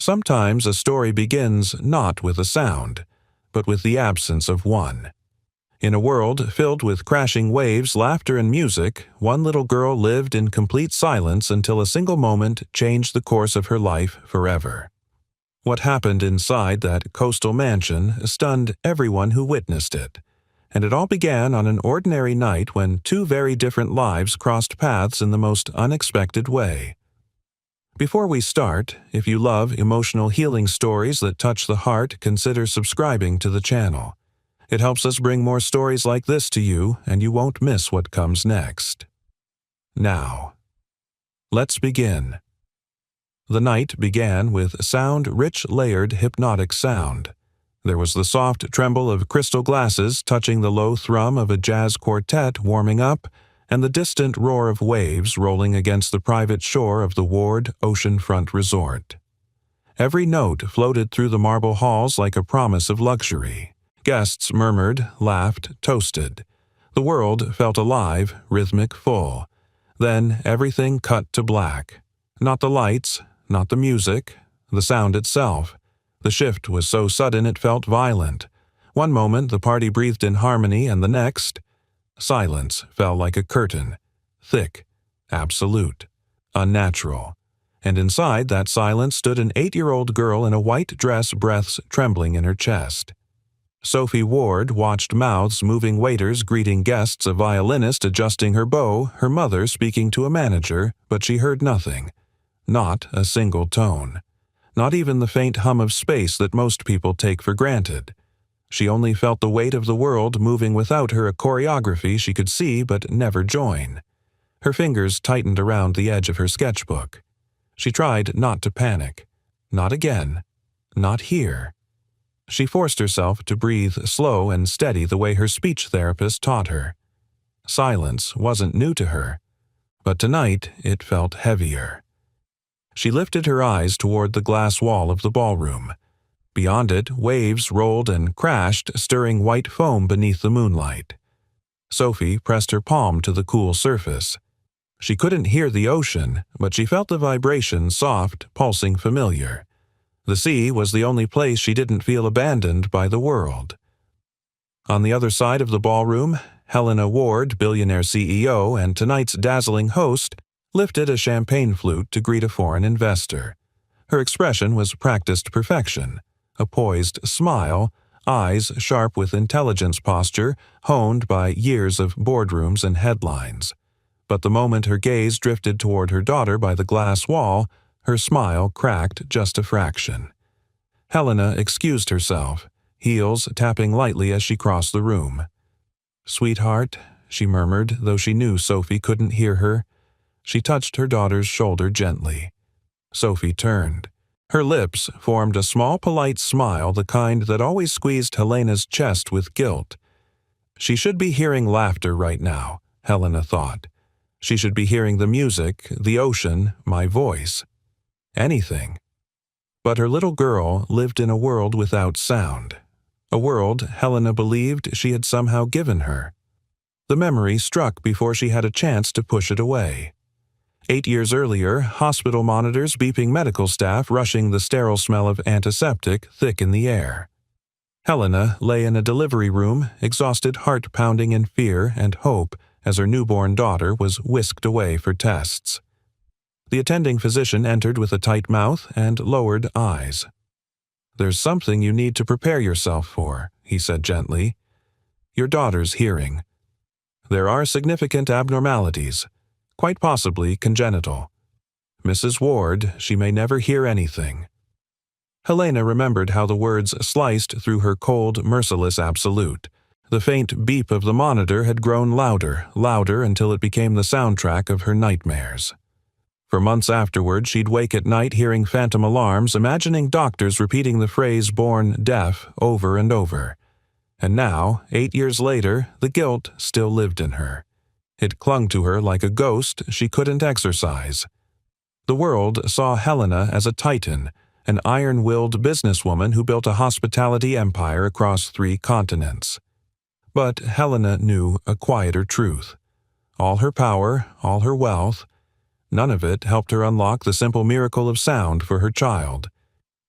Sometimes a story begins not with a sound, but with the absence of one. In a world filled with crashing waves, laughter, and music, one little girl lived in complete silence until a single moment changed the course of her life forever. What happened inside that coastal mansion stunned everyone who witnessed it, and it all began on an ordinary night when two very different lives crossed paths in the most unexpected way. Before we start, if you love emotional healing stories that touch the heart, consider subscribing to the channel. It helps us bring more stories like this to you, and you won't miss what comes next. Now, let's begin. The night began with sound-rich, layered, hypnotic sound. There was the soft tremble of crystal glasses touching the low thrum of a jazz quartet warming up, and the distant roar of waves rolling against the private shore of the Ward oceanfront resort. Every note floated through the marble halls like a promise of luxury. Guests murmured, laughed, toasted. The world felt alive, rhythmic, full. Then everything cut to black. Not the lights, not the music, the sound itself. The shift was so sudden it felt violent. One moment the party breathed in harmony, and the next, silence fell like a curtain, thick, absolute, unnatural. And inside that silence stood an 8-year-old girl in a white dress, breaths trembling in her chest. Sophie Ward watched mouths moving, waiters greeting guests, a violinist adjusting her bow, her mother speaking to a manager, but she heard nothing. Not a single tone. Not even the faint hum of space that most people take for granted. She only felt the weight of the world moving without her, a choreography she could see but never join. Her fingers tightened around the edge of her sketchbook. She tried not to panic. Not again. Not here. She forced herself to breathe slow and steady the way her speech therapist taught her. Silence wasn't new to her, but tonight it felt heavier. She lifted her eyes toward the glass wall of the ballroom. Beyond it, waves rolled and crashed, stirring white foam beneath the moonlight. Sophie pressed her palm to the cool surface. She couldn't hear the ocean, but she felt the vibration, soft, pulsing, familiar. The sea was the only place she didn't feel abandoned by the world. On the other side of the ballroom, Helena Ward, Billionaire CEO and tonight's dazzling host, lifted a champagne flute to greet a foreign investor. Her expression was practiced perfection. A poised smile, eyes sharp with intelligence, posture honed by years of boardrooms and headlines. But the moment her gaze drifted toward her daughter by the glass wall, her smile cracked just a fraction. Helena excused herself, heels tapping lightly as she crossed the room. "Sweetheart," she murmured, though she knew Sophie couldn't hear her. She touched her daughter's shoulder gently. Sophie turned. Her lips formed a small, polite smile, the kind that always squeezed Helena's chest with guilt. She should be hearing laughter right now, Helena thought. She should be hearing the music, the ocean, my voice. Anything. But her little girl lived in a world without sound. A world Helena believed she had somehow given her. The memory struck before she had a chance to push it away. 8 years earlier, hospital monitors beeping, medical staff rushing, the sterile smell of antiseptic thick in the air. Helena lay in a delivery room, exhausted, heart pounding in fear and hope as her newborn daughter was whisked away for tests. The attending physician entered with a tight mouth and lowered eyes. "There's something you need to prepare yourself for," he said gently. "Your daughter's hearing. There are significant abnormalities. Quite possibly congenital. Mrs. Ward, she may never hear anything." Helena remembered how the words sliced through her cold, merciless absolute. The faint beep of the monitor had grown louder, louder until it became the soundtrack of her nightmares. For months afterward, she'd wake at night hearing phantom alarms, imagining doctors repeating the phrase "born deaf" over and over. And now, 8 years later, the guilt still lived in her. It clung to her like a ghost she couldn't exorcise. The world saw Helena as a titan, an iron-willed businesswoman who built a hospitality empire across 3 continents. But Helena knew a quieter truth. All her power, all her wealth, none of it helped her unlock the simple miracle of sound for her child.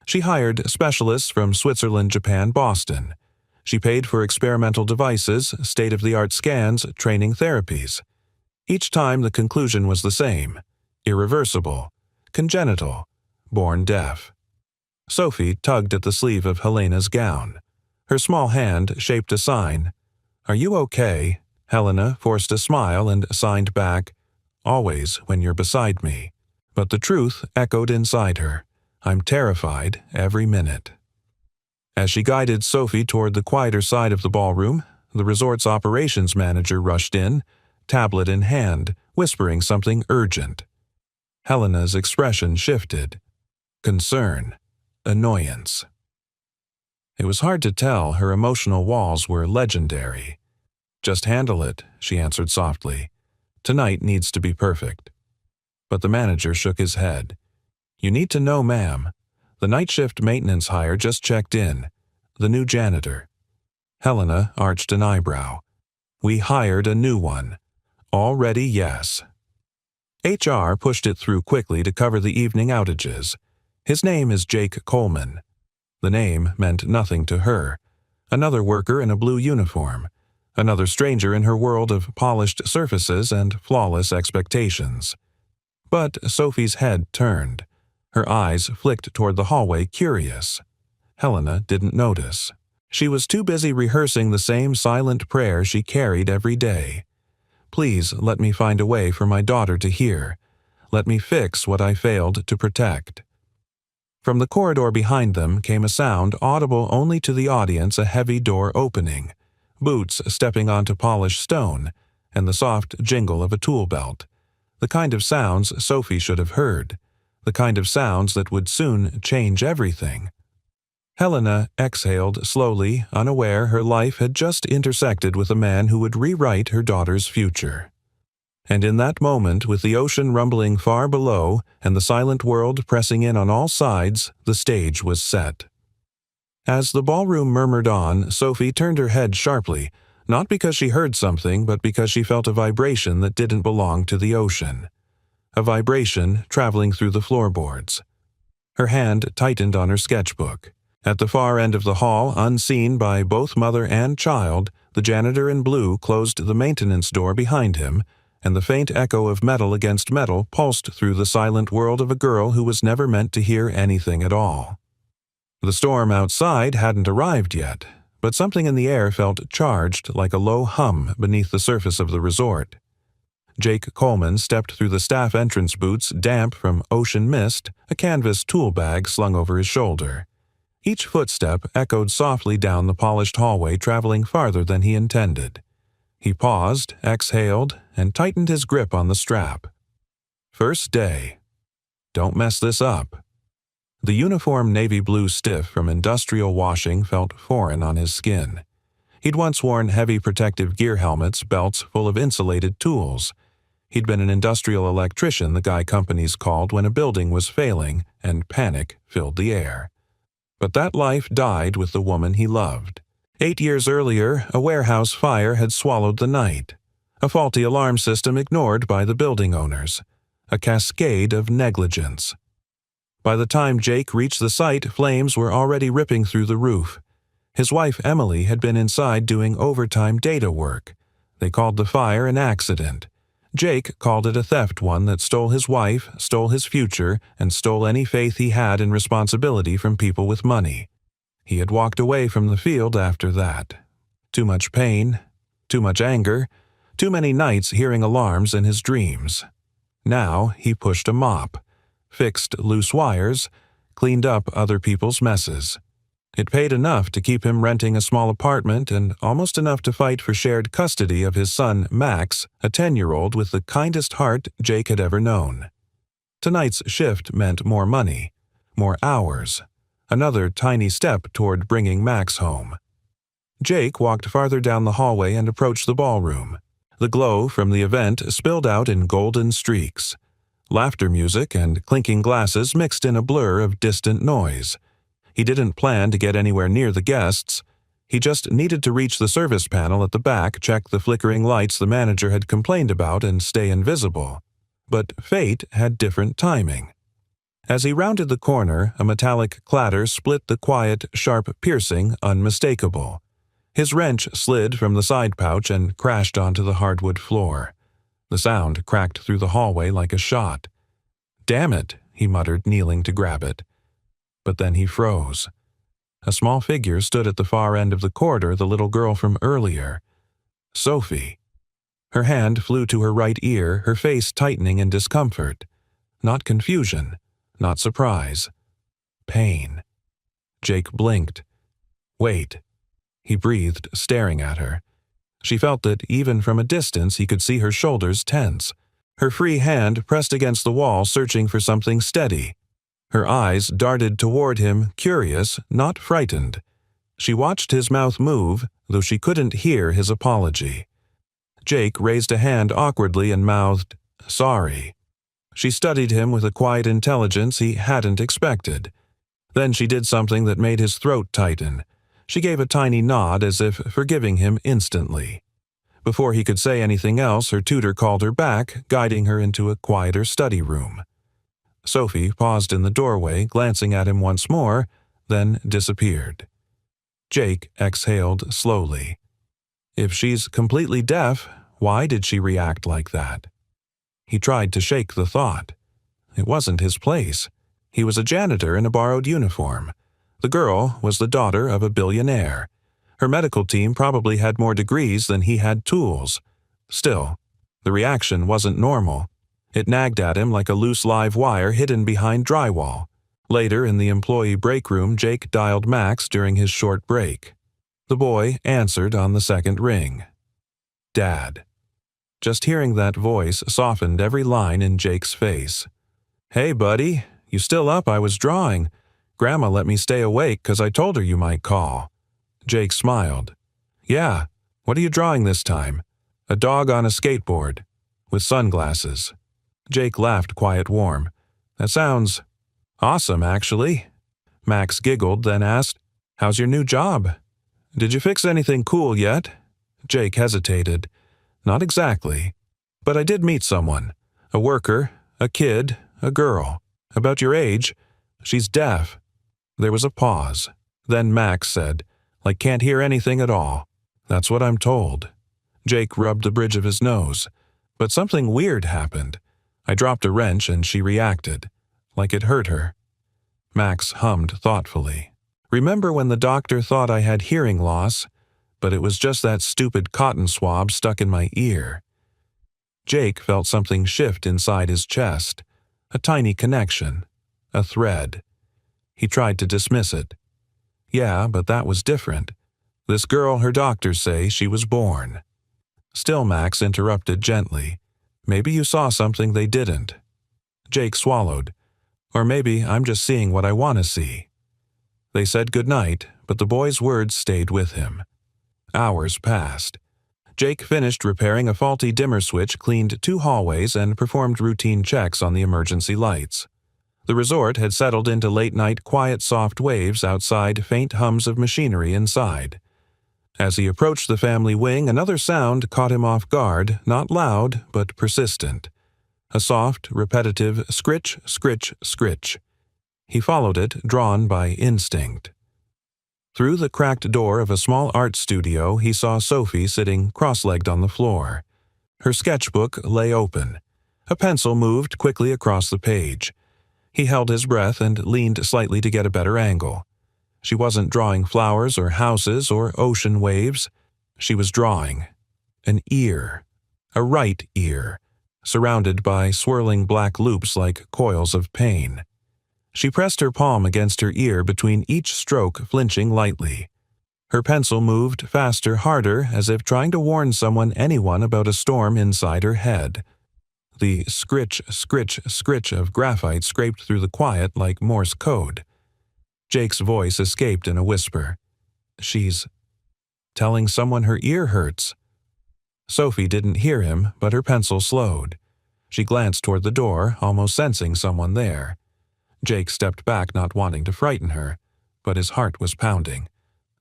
She hired specialists from Switzerland, Japan, Boston. She paid for experimental devices, state-of-the-art scans, training therapies. Each time the conclusion was the same: irreversible, congenital, born deaf. Sophie tugged at the sleeve of Helena's gown. Her small hand shaped a sign. "Are you okay?" Helena forced a smile and signed back, "Always when you're beside me." But the truth echoed inside her. "I'm terrified every minute." As she guided Sophie toward the quieter side of the ballroom, the resort's operations manager rushed in, tablet in hand, whispering something urgent. Helena's expression shifted. Concern. Annoyance. It was hard to tell. Her emotional walls were legendary. "Just handle it," she answered softly. "Tonight needs to be perfect." But the manager shook his head. "You need to know, ma'am. The night shift maintenance hire just checked in. The new janitor." Helena arched an eyebrow. "We hired a new one." "Already, yes." HR pushed it through quickly to cover the evening outages. "His name is Jake Coleman." The name meant nothing to her. Another worker in a blue uniform. Another stranger in her world of polished surfaces and flawless expectations. But Sophie's head turned. Her eyes flicked toward the hallway, curious. Helena didn't notice. She was too busy rehearsing the same silent prayer she carried every day. "Please let me find a way for my daughter to hear. Let me fix what I failed to protect." From the corridor behind them came a sound audible only to the audience: a heavy door opening, boots stepping onto polished stone, and the soft jingle of a tool belt. The kind of sounds Sophie should have heard. The kind of sounds that would soon change everything. Helena exhaled slowly, unaware her life had just intersected with a man who would rewrite her daughter's future. And in that moment, with the ocean rumbling far below and the silent world pressing in on all sides, the stage was set. As the ballroom murmured on, Sophie turned her head sharply, not because she heard something, but because she felt a vibration that didn't belong to the ocean. A vibration traveling through the floorboards. Her hand tightened on her sketchbook. At the far end of the hall, unseen by both mother and child, the janitor in blue closed the maintenance door behind him, and the faint echo of metal against metal pulsed through the silent world of a girl who was never meant to hear anything at all. The storm outside hadn't arrived yet, but something in the air felt charged like a low hum beneath the surface of the resort. Jake Coleman stepped through the staff entrance boots, damp from ocean mist, a canvas tool bag slung over his shoulder. Each footstep echoed softly down the polished hallway, traveling farther than he intended. He paused, exhaled, and tightened his grip on the strap. First day. Don't mess this up. The uniform navy blue stiff from industrial washing felt foreign on his skin. He'd once worn heavy protective gear helmets, belts full of insulated tools. He'd been an industrial electrician, the guy companies called when a building was failing and panic filled the air. But that life died with the woman he loved. 8 years earlier, a warehouse fire had swallowed the night. A faulty alarm system ignored by the building owners. A cascade of negligence. By the time Jake reached the site, flames were already ripping through the roof. His wife Emily had been inside doing overtime data work. They called the fire an accident. Jake called it a theft, one that stole his wife, stole his future, and stole any faith he had in responsibility from people with money. He had walked away from the field after that. Too much pain, too much anger, too many nights hearing alarms in his dreams. Now he pushed a mop, fixed loose wires, cleaned up other people's messes. It paid enough to keep him renting a small apartment and almost enough to fight for shared custody of his son, Max, a 10-year-old with the kindest heart Jake had ever known. Tonight's shift meant more money, more hours, another tiny step toward bringing Max home. Jake walked farther down the hallway and approached the ballroom. The glow from the event spilled out in golden streaks. Laughter music and clinking glasses mixed in a blur of distant noise. He didn't plan to get anywhere near the guests. He just needed to reach the service panel at the back, check the flickering lights the manager had complained about, and stay invisible. But fate had different timing. As he rounded the corner, a metallic clatter split the quiet, sharp piercing unmistakable. His wrench slid from the side pouch and crashed onto the hardwood floor. The sound cracked through the hallway like a shot. "Damn it," he muttered, kneeling to grab it. But then he froze. A small figure stood at the far end of the corridor, the little girl from earlier. Sophie. Her hand flew to her right ear, her face tightening in discomfort. Not confusion, not surprise. Pain. Jake blinked. "Wait." He breathed, staring at her. She felt that even from a distance he could see her shoulders tense. Her free hand pressed against the wall, searching for something steady. Her eyes darted toward him, curious, not frightened. She watched his mouth move, though she couldn't hear his apology. Jake raised a hand awkwardly and mouthed, "Sorry." She studied him with a quiet intelligence he hadn't expected. Then she did something that made his throat tighten. She gave a tiny nod as if forgiving him instantly. Before he could say anything else, her tutor called her back, guiding her into a quieter study room. Sophie paused in the doorway, glancing at him once more, then disappeared. Jake exhaled slowly. If she's completely deaf, why did she react like that? He tried to shake the thought. It wasn't his place. He was a janitor in a borrowed uniform. The girl was the daughter of a billionaire. Her medical team probably had more degrees than he had tools. Still, the reaction wasn't normal. It nagged at him like a loose live wire hidden behind drywall. Later, in the employee break room, Jake dialed Max during his short break. The boy answered on the second ring. "Dad." Just hearing that voice softened every line in Jake's face. "Hey, buddy, you still up? I was drawing. Grandma let me stay awake 'cause I told her you might call." Jake smiled. "Yeah, what are you drawing this time?" "A dog on a skateboard. With sunglasses." Jake laughed quiet warm. "That sounds awesome, actually." Max giggled, then asked, "How's your new job? Did you fix anything cool yet?" Jake hesitated. "Not exactly. But I did meet someone. A worker, a kid, a girl. About your age. She's deaf." There was a pause. Then Max said, "Like can't hear anything at all." "That's what I'm told." Jake rubbed the bridge of his nose. "But something weird happened. I dropped a wrench and she reacted. Like it hurt her." Max hummed thoughtfully. "Remember when the doctor thought I had hearing loss? But it was just that stupid cotton swab stuck in my ear." Jake felt something shift inside his chest. A tiny connection. A thread. He tried to dismiss it. "Yeah, but that was different. This girl, her doctors say she was born." Still Max interrupted gently. "Maybe you saw something they didn't." Jake swallowed. "Or maybe I'm just seeing what I want to see." They said goodnight, but the boy's words stayed with him. Hours passed. Jake finished repairing a faulty dimmer switch, cleaned 2 hallways, and performed routine checks on the emergency lights. The resort had settled into late-night quiet soft waves outside, faint hums of machinery inside. As he approached the family wing, another sound caught him off guard, not loud, but persistent. A soft, repetitive scritch, scritch, scritch. He followed it, drawn by instinct. Through the cracked door of a small art studio, he saw Sophie sitting cross-legged on the floor. Her sketchbook lay open. A pencil moved quickly across the page. He held his breath and leaned slightly to get a better angle. She wasn't drawing flowers or houses or ocean waves. She was drawing an ear, a right ear, surrounded by swirling black loops like coils of pain. She pressed her palm against her ear between each stroke, flinching lightly. Her pencil moved faster, harder, as if trying to warn anyone about a storm inside her head. The scritch, scritch, scritch of graphite scraped through the quiet like Morse code. Jake's voice escaped in a whisper. "She's telling someone her ear hurts." Sophie didn't hear him, but her pencil slowed. She glanced toward the door, almost sensing someone there. Jake stepped back, not wanting to frighten her, but his heart was pounding.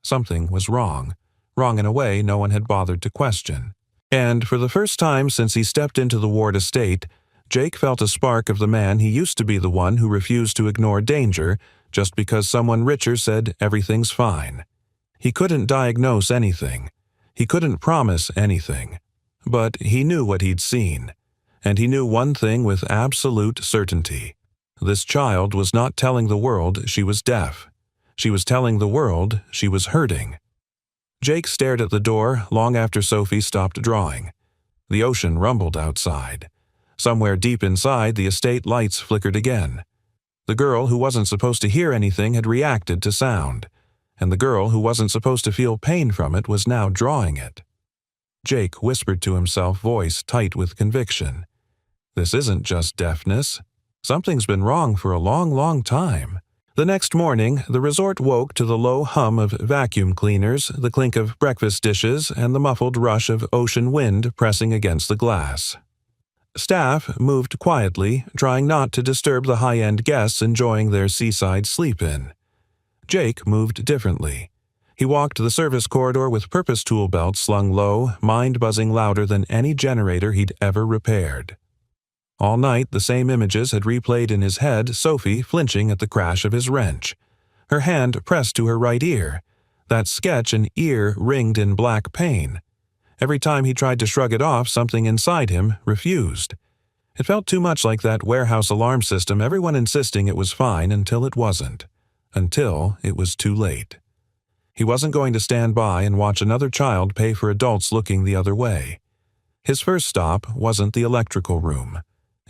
Something was wrong in a way no one had bothered to question. And for the first time since he stepped into the Ward estate, Jake felt a spark of the man he used to be, the one who refused to ignore danger just because someone richer said everything's fine. He couldn't diagnose anything. He couldn't promise anything. But he knew what he'd seen. And he knew one thing with absolute certainty. This child was not telling the world she was deaf. She was telling the world she was hurting. Jake stared at the door long after Sophie stopped drawing. The ocean rumbled outside. Somewhere deep inside, the estate lights flickered again. The girl who wasn't supposed to hear anything had reacted to sound, and the girl who wasn't supposed to feel pain from it was now drawing it. Jake whispered to himself, voice tight with conviction. This isn't just deafness. Something's been wrong for a long, long time. The next morning, the resort woke to the low hum of vacuum cleaners, the clink of breakfast dishes, and the muffled rush of ocean wind pressing against the glass. Staff moved quietly, trying not to disturb the high-end guests enjoying their seaside sleep-in. Jake moved differently. He walked the service corridor with purpose tool belts slung low, mind buzzing louder than any generator he'd ever repaired. All night, the same images had replayed in his head, Sophie flinching at the crash of his wrench. Her hand pressed to her right ear. That sketch and ear ringed in black pain. Every time he tried to shrug it off, something inside him refused. It felt too much like that warehouse alarm system, everyone insisting it was fine until it wasn't. Until it was too late. He wasn't going to stand by and watch another child pay for adults looking the other way. His first stop wasn't the electrical room.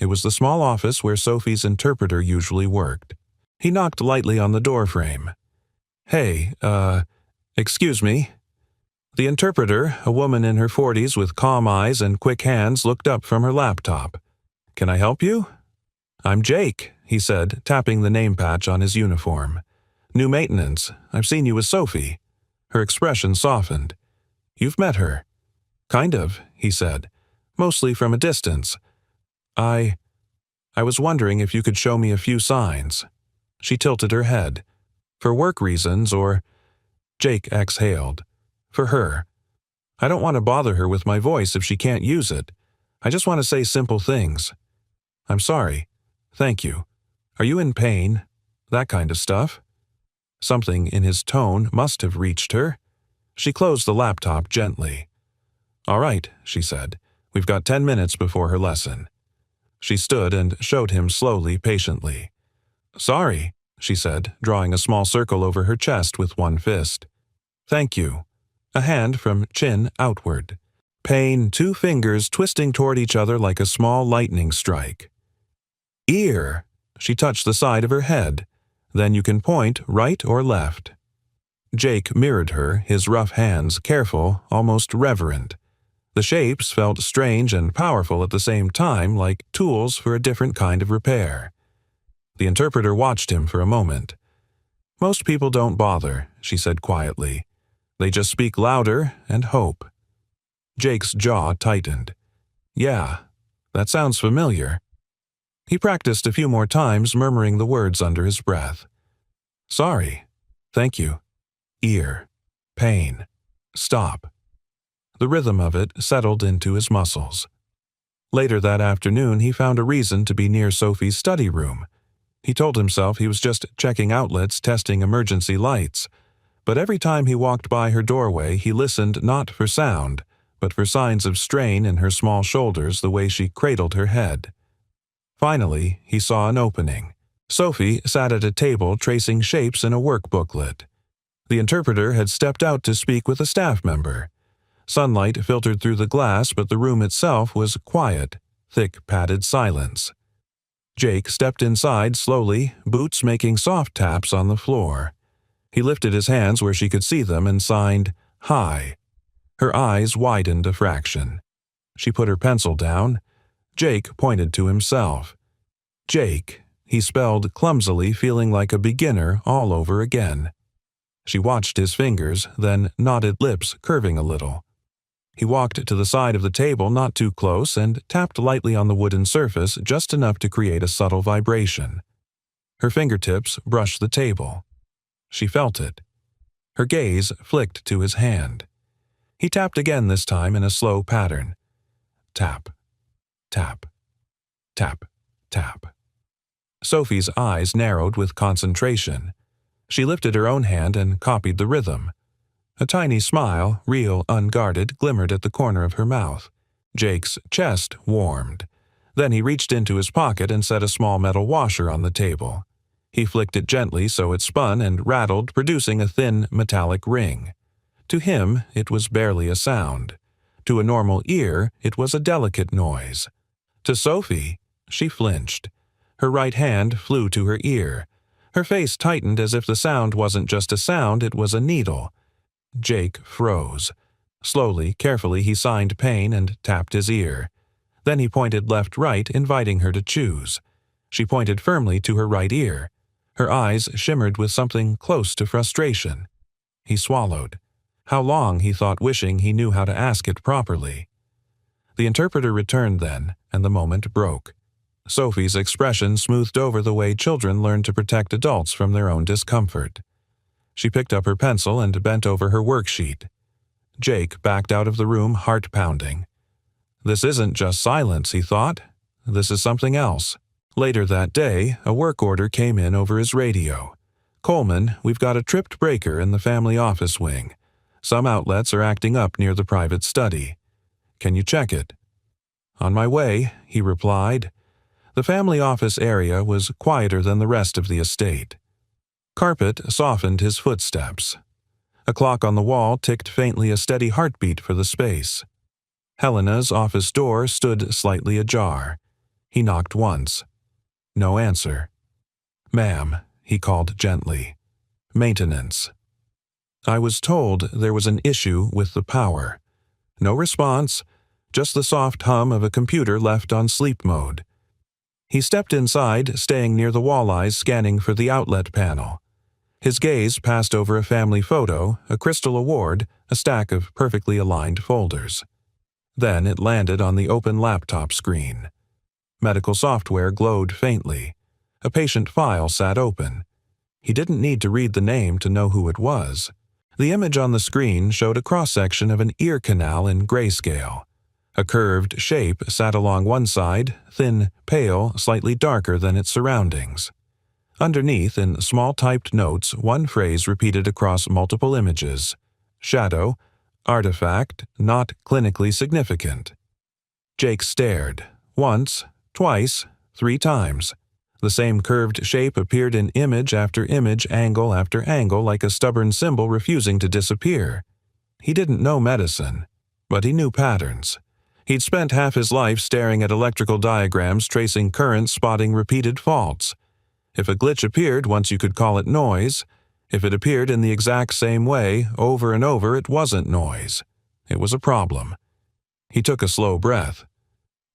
It was the small office where Sophie's interpreter usually worked. He knocked lightly on the doorframe. Hey, excuse me? The interpreter, a woman in her 40s with calm eyes and quick hands, looked up from her laptop. Can I help you? I'm Jake, he said, tapping the name patch on his uniform. New maintenance. I've seen you with Sophie. Her expression softened. You've met her. Kind of, he said. Mostly from a distance. I was wondering if you could show me a few signs. She tilted her head. For work reasons or... Jake exhaled. For her. I don't want to bother her with my voice if she can't use it. I just want to say simple things. I'm sorry. Thank you. Are you in pain? That kind of stuff. Something in his tone must have reached her. She closed the laptop gently. All right, she said. We've got 10 minutes before her lesson. She stood and showed him slowly, patiently. Sorry, she said, drawing a small circle over her chest with one fist. Thank you. A hand from chin outward. Pain, 2 fingers twisting toward each other like a small lightning strike. Ear. She touched the side of her head. Then you can point right or left. Jake mirrored her, his rough hands careful, almost reverent. The shapes felt strange and powerful at the same time, like tools for a different kind of repair. The interpreter watched him for a moment. Most people don't bother, she said quietly. They just speak louder and hope. Jake's jaw tightened. Yeah, that sounds familiar. He practiced a few more times, murmuring the words under his breath. Sorry. Thank you. Ear. Pain. Stop. The rhythm of it settled into his muscles. Later that afternoon, he found a reason to be near Sophie's study room. He told himself he was just checking outlets, testing emergency lights. But every time he walked by her doorway, he listened not for sound, but for signs of strain in her small shoulders, the way she cradled her head. Finally, he saw an opening. Sophie sat at a table tracing shapes in a work booklet. The interpreter had stepped out to speak with a staff member. Sunlight filtered through the glass, but the room itself was quiet, thick padded silence. Jake stepped inside slowly, boots making soft taps on the floor. He lifted his hands where she could see them and signed, "Hi." Her eyes widened a fraction. She put her pencil down. Jake pointed to himself. Jake, he spelled clumsily, feeling like a beginner all over again. She watched his fingers, then knotted lips curving a little. He walked to the side of the table, not too close, and tapped lightly on the wooden surface, just enough to create a subtle vibration. Her fingertips brushed the table. She felt it. Her gaze flicked to his hand. He tapped again, this time in a slow pattern. Tap. Tap. Tap, tap. Sophie's eyes narrowed with concentration. She lifted her own hand and copied the rhythm. A tiny smile, real, unguarded, glimmered at the corner of her mouth. Jake's chest warmed. Then he reached into his pocket and set a small metal washer on the table. He flicked it gently so it spun and rattled, producing a thin, metallic ring. To him, it was barely a sound. To a normal ear, it was a delicate noise. To Sophie, she flinched. Her right hand flew to her ear. Her face tightened as if the sound wasn't just a sound, it was a needle. Jake froze. Slowly, carefully, he signed pain and tapped his ear. Then he pointed left-right, inviting her to choose. She pointed firmly to her right ear. Her eyes shimmered with something close to frustration. He swallowed. How long, he thought, wishing he knew how to ask it properly. The interpreter returned then, and the moment broke. Sophie's expression smoothed over the way children learn to protect adults from their own discomfort. She picked up her pencil and bent over her worksheet. Jake backed out of the room, heart pounding. This isn't just silence, he thought. This is something else. Later that day, a work order came in over his radio. Coleman, we've got a tripped breaker in the family office wing. Some outlets are acting up near the private study. Can you check it? On my way, he replied. The family office area was quieter than the rest of the estate. Carpet softened his footsteps. A clock on the wall ticked faintly, a steady heartbeat for the space. Helena's office door stood slightly ajar. He knocked once. No answer. Ma'am, he called gently. Maintenance. I was told there was an issue with the power. No response, just the soft hum of a computer left on sleep mode. He stepped inside, staying near the wall-eyes, scanning for the outlet panel. His gaze passed over a family photo, a crystal award, a stack of perfectly aligned folders. Then it landed on the open laptop screen. Medical software glowed faintly. A patient file sat open. He didn't need to read the name to know who it was. The image on the screen showed a cross-section of an ear canal in grayscale. A curved shape sat along one side, thin, pale, slightly darker than its surroundings. Underneath, in small typed notes, one phrase repeated across multiple images. Shadow, artifact, not clinically significant. Jake stared. Once, twice, 3 times. The same curved shape appeared in image after image, angle after angle, like a stubborn symbol refusing to disappear. He didn't know medicine, but he knew patterns. He'd spent half his life staring at electrical diagrams, tracing currents, spotting repeated faults. If a glitch appeared once, you could call it noise. If it appeared in the exact same way, over and over, it wasn't noise. It was a problem. He took a slow breath.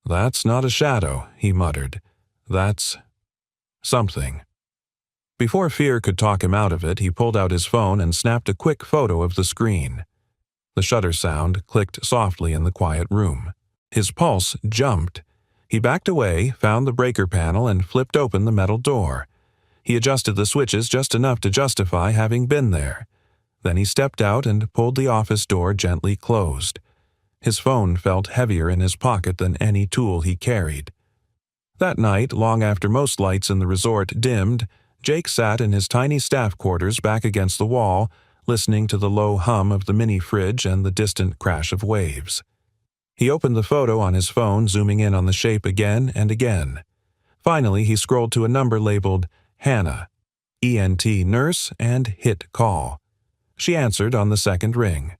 That's not a shadow, he muttered. That's something. Before fear could talk him out of it, he pulled out his phone and snapped a quick photo of the screen. The shutter sound clicked softly in the quiet room. His pulse jumped. He backed away, found the breaker panel, and flipped open the metal door. He adjusted the switches just enough to justify having been there. Then he stepped out and pulled the office door gently closed. His phone felt heavier in his pocket than any tool he carried. That night, long after most lights in the resort dimmed, Jake sat in his tiny staff quarters back against the wall, listening to the low hum of the mini fridge and the distant crash of waves. He opened the photo on his phone, zooming in on the shape again and again. Finally, he scrolled to a number labeled Hannah, ENT nurse, and hit call. She answered on the second ring.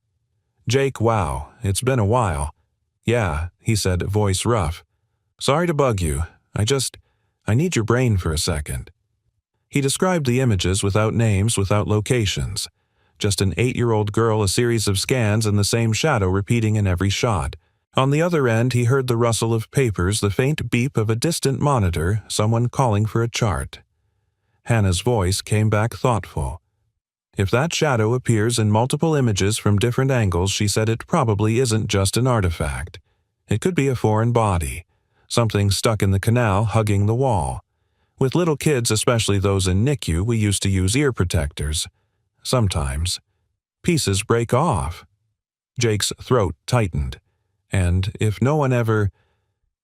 Jake, wow, it's been a while. Yeah, he said, voice rough. Sorry to bug you. I need your brain for a second. He described the images without names, without locations. Just an 8-year-old girl, a series of scans, and the same shadow repeating in every shot. On the other end, he heard the rustle of papers, the faint beep of a distant monitor, someone calling for a chart. Hannah's voice came back thoughtful. If that shadow appears in multiple images from different angles, she said, it probably isn't just an artifact. It could be a foreign body. Something stuck in the canal, hugging the wall. With little kids, especially those in NICU, we used to use ear protectors. Sometimes. Pieces break off. Jake's throat tightened. And if no one ever...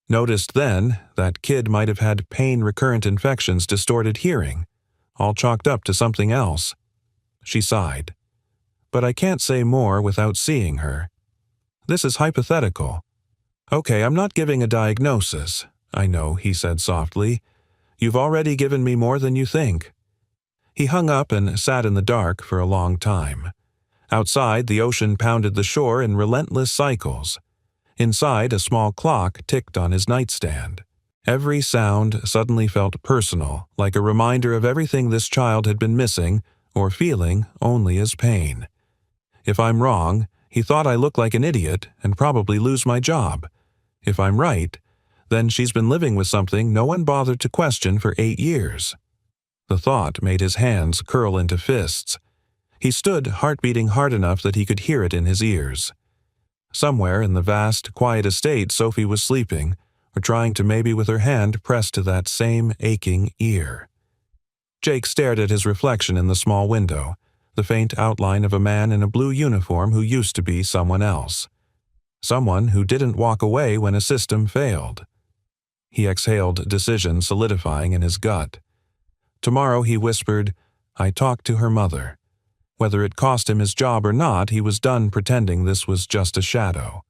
Noticed then that kid might have had pain-recurrent infections, distorted hearing, all chalked up to something else. She sighed. But I can't say more without seeing her. This is hypothetical. Okay, I'm not giving a diagnosis. I know, he said softly. You've already given me more than you think. He hung up and sat in the dark for a long time. Outside, the ocean pounded the shore in relentless cycles. Inside, a small clock ticked on his nightstand. Every sound suddenly felt personal, like a reminder of everything this child had been missing or feeling only as pain. If I'm wrong, he thought I look like an idiot and probably lose my job. If I'm right, then she's been living with something no one bothered to question for 8 years. The thought made his hands curl into fists. He stood, heart beating hard enough that he could hear it in his ears. Somewhere in the vast, quiet estate, Sophie was sleeping, or trying to, maybe with her hand pressed to that same aching ear. Jake stared at his reflection in the small window, the faint outline of a man in a blue uniform who used to be someone else. Someone who didn't walk away when a system failed. He exhaled, decision solidifying in his gut. Tomorrow, he whispered, I talked to her mother. Whether it cost him his job or not, he was done pretending this was just a shadow.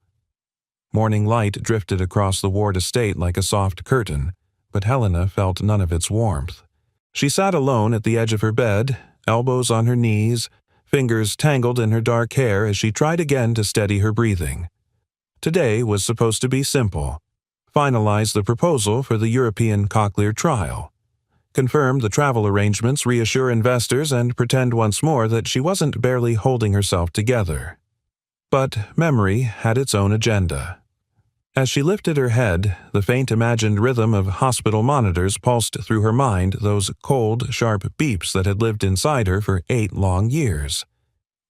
Morning light drifted across the Ward estate like a soft curtain, but Helena felt none of its warmth. She sat alone at the edge of her bed, elbows on her knees, fingers tangled in her dark hair as she tried again to steady her breathing. Today was supposed to be simple. Finalize the proposal for the European cochlear trial. Confirm the travel arrangements, reassure investors, and pretend once more that she wasn't barely holding herself together. But memory had its own agenda. As she lifted her head, the faint imagined rhythm of hospital monitors pulsed through her mind, those cold, sharp beeps that had lived inside her for 8 long years.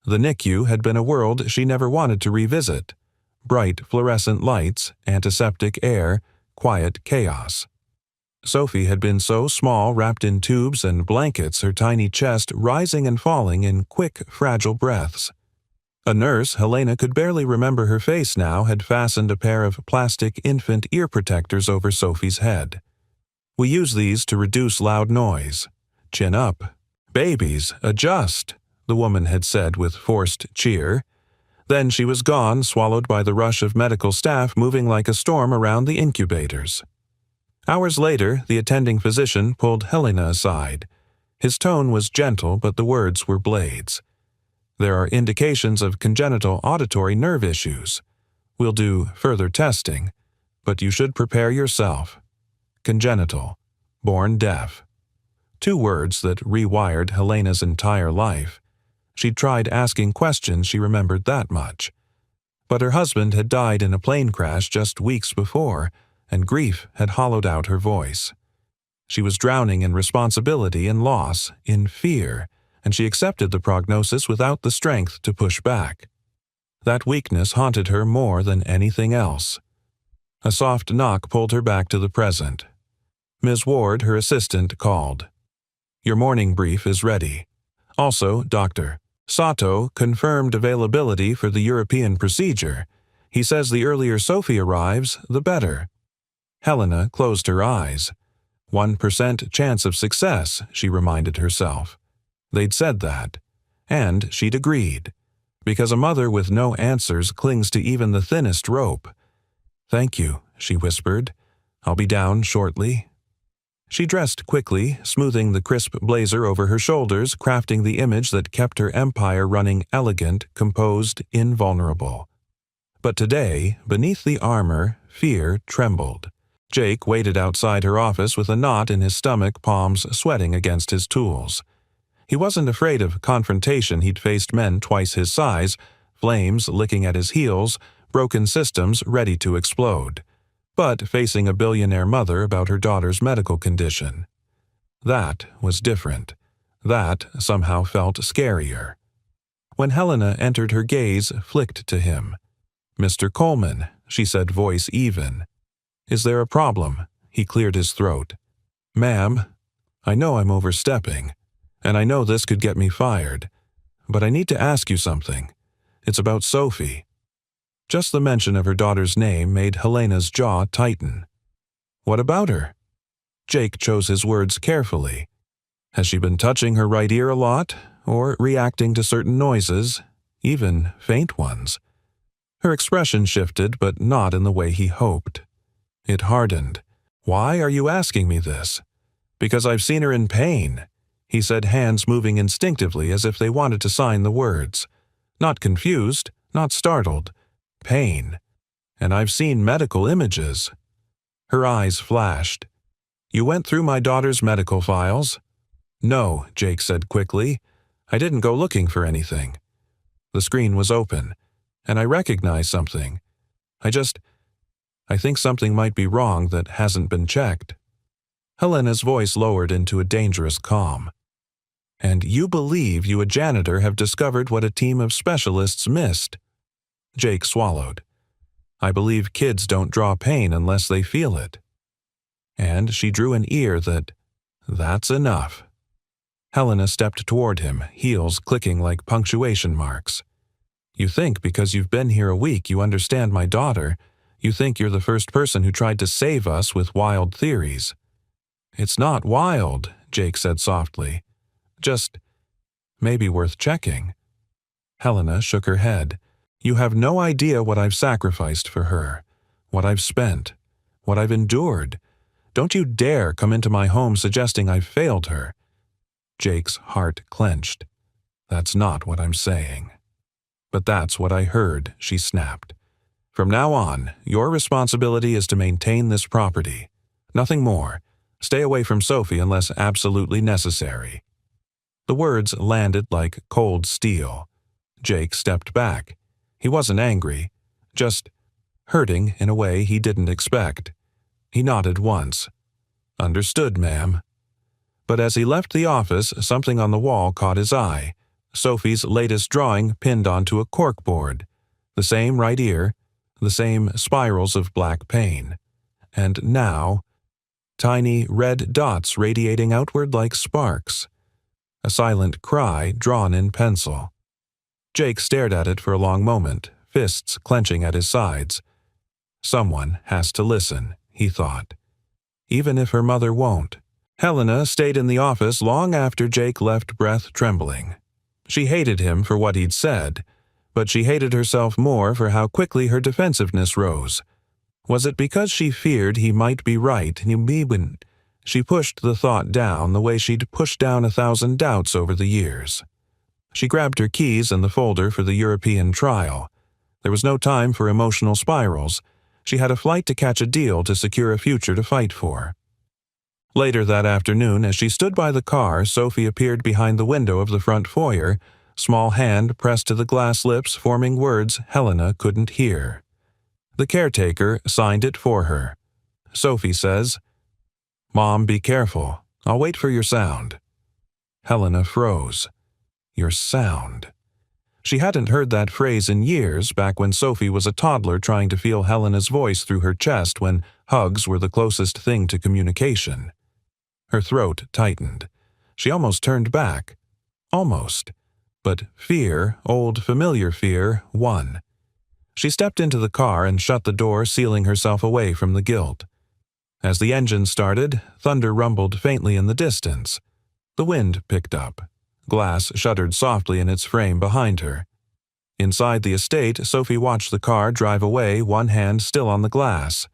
The NICU had been a world she never wanted to revisit. Bright fluorescent lights, antiseptic air, quiet chaos. Sophie had been so small, wrapped in tubes and blankets, her tiny chest rising and falling in quick, fragile breaths. A nurse, Helena could barely remember her face now, had fastened a pair of plastic infant ear protectors over Sophie's head. We use these to reduce loud noise. Chin up. Babies, adjust, the woman had said with forced cheer. Then she was gone, swallowed by the rush of medical staff moving like a storm around the incubators. Hours later, the attending physician pulled Helena aside. His tone was gentle, but the words were blades. There are indications of congenital auditory nerve issues. We'll do further testing, but you should prepare yourself. Congenital. Born deaf. 2 words that rewired Helena's entire life. She'd tried asking questions, she remembered that much. But her husband had died in a plane crash just weeks before, and grief had hollowed out her voice. She was drowning in responsibility and loss, in fear, and she accepted the prognosis without the strength to push back. That weakness haunted her more than anything else. A soft knock pulled her back to the present. Ms. Ward, her assistant, called. Your morning brief is ready. Also, Dr. Sato confirmed availability for the European procedure. He says the earlier Sophie arrives, the better. Helena closed her eyes. 1% chance of success, she reminded herself. They'd said that. And she'd agreed. Because a mother with no answers clings to even the thinnest rope. Thank you, she whispered. I'll be down shortly. She dressed quickly, smoothing the crisp blazer over her shoulders, crafting the image that kept her empire running elegant, composed, invulnerable. But today, beneath the armor, fear trembled. Jake waited outside her office with a knot in his stomach, palms sweating against his tools. He wasn't afraid of confrontation. He'd faced men twice his size, flames licking at his heels, broken systems ready to explode. But facing a billionaire mother about her daughter's medical condition. That was different. That somehow felt scarier. When Helena entered, her gaze flicked to him. Mr. Coleman, she said, voice even. Is there a problem? He cleared his throat. Ma'am, I know I'm overstepping, and I know this could get me fired, but I need to ask you something. It's about Sophie. Just the mention of her daughter's name made Helena's jaw tighten. What about her? Jake chose his words carefully. Has she been touching her right ear a lot, or reacting to certain noises, even faint ones? Her expression shifted, but not in the way he hoped. It hardened. Why are you asking me this? Because I've seen her in pain, he said, hands moving instinctively as if they wanted to sign the words. Not confused, not startled. Pain. And I've seen medical images. Her eyes flashed. You went through my daughter's medical files? No, Jake said quickly. I didn't go looking for anything. The screen was open, and I recognized something. I think something might be wrong that hasn't been checked. Helena's voice lowered into a dangerous calm. And you believe you, a janitor, have discovered what a team of specialists missed? Jake swallowed. I believe kids don't draw pain unless they feel it. And she drew an ear that's enough. Helena stepped toward him, heels clicking like punctuation marks. You think because you've been here a week you understand my daughter. You think you're the first person who tried to save us with wild theories. It's not wild, Jake said softly. Just maybe worth checking. Helena shook her head. You have no idea what I've sacrificed for her, what I've spent, what I've endured. Don't you dare come into my home suggesting I've failed her. Jake's heart clenched. That's not what I'm saying. But that's what I heard, she snapped. From now on, your responsibility is to maintain this property. Nothing more. Stay away from Sophie unless absolutely necessary. The words landed like cold steel. Jake stepped back. He wasn't angry, just hurting in a way he didn't expect. He nodded once. Understood, ma'am. But as he left the office, something on the wall caught his eye. Sophie's latest drawing pinned onto a corkboard. The same right ear, the same spirals of black pain. And now, tiny red dots radiating outward like sparks. A silent cry drawn in pencil. Jake stared at it for a long moment, fists clenching at his sides. Someone has to listen, he thought. Even if her mother won't. Helena stayed in the office long after Jake left, breath trembling. She hated him for what he'd said, but she hated herself more for how quickly her defensiveness rose. Was it because she feared he might be right? She pushed the thought down the way she'd pushed down 1,000 doubts over the years. She grabbed her keys and the folder for the European trial. There was no time for emotional spirals. She had a flight to catch, a deal to secure a future to fight for. Later that afternoon, as she stood by the car, Sophie appeared behind the window of the front foyer, small hand pressed to the glass lips, forming words Helena couldn't hear. The caretaker signed it for her. Sophie says, Mom, be careful. I'll wait for your sound. Helena froze. Your sound. She hadn't heard that phrase in years, back when Sophie was a toddler trying to feel Helena's voice through her chest when hugs were the closest thing to communication. Her throat tightened. She almost turned back. Almost. But fear, old familiar fear, won. She stepped into the car and shut the door, sealing herself away from the guilt. As the engine started, thunder rumbled faintly in the distance. The wind picked up. Glass shuddered softly in its frame behind her. Inside the estate, Sophie watched the car drive away, one hand still on the glass.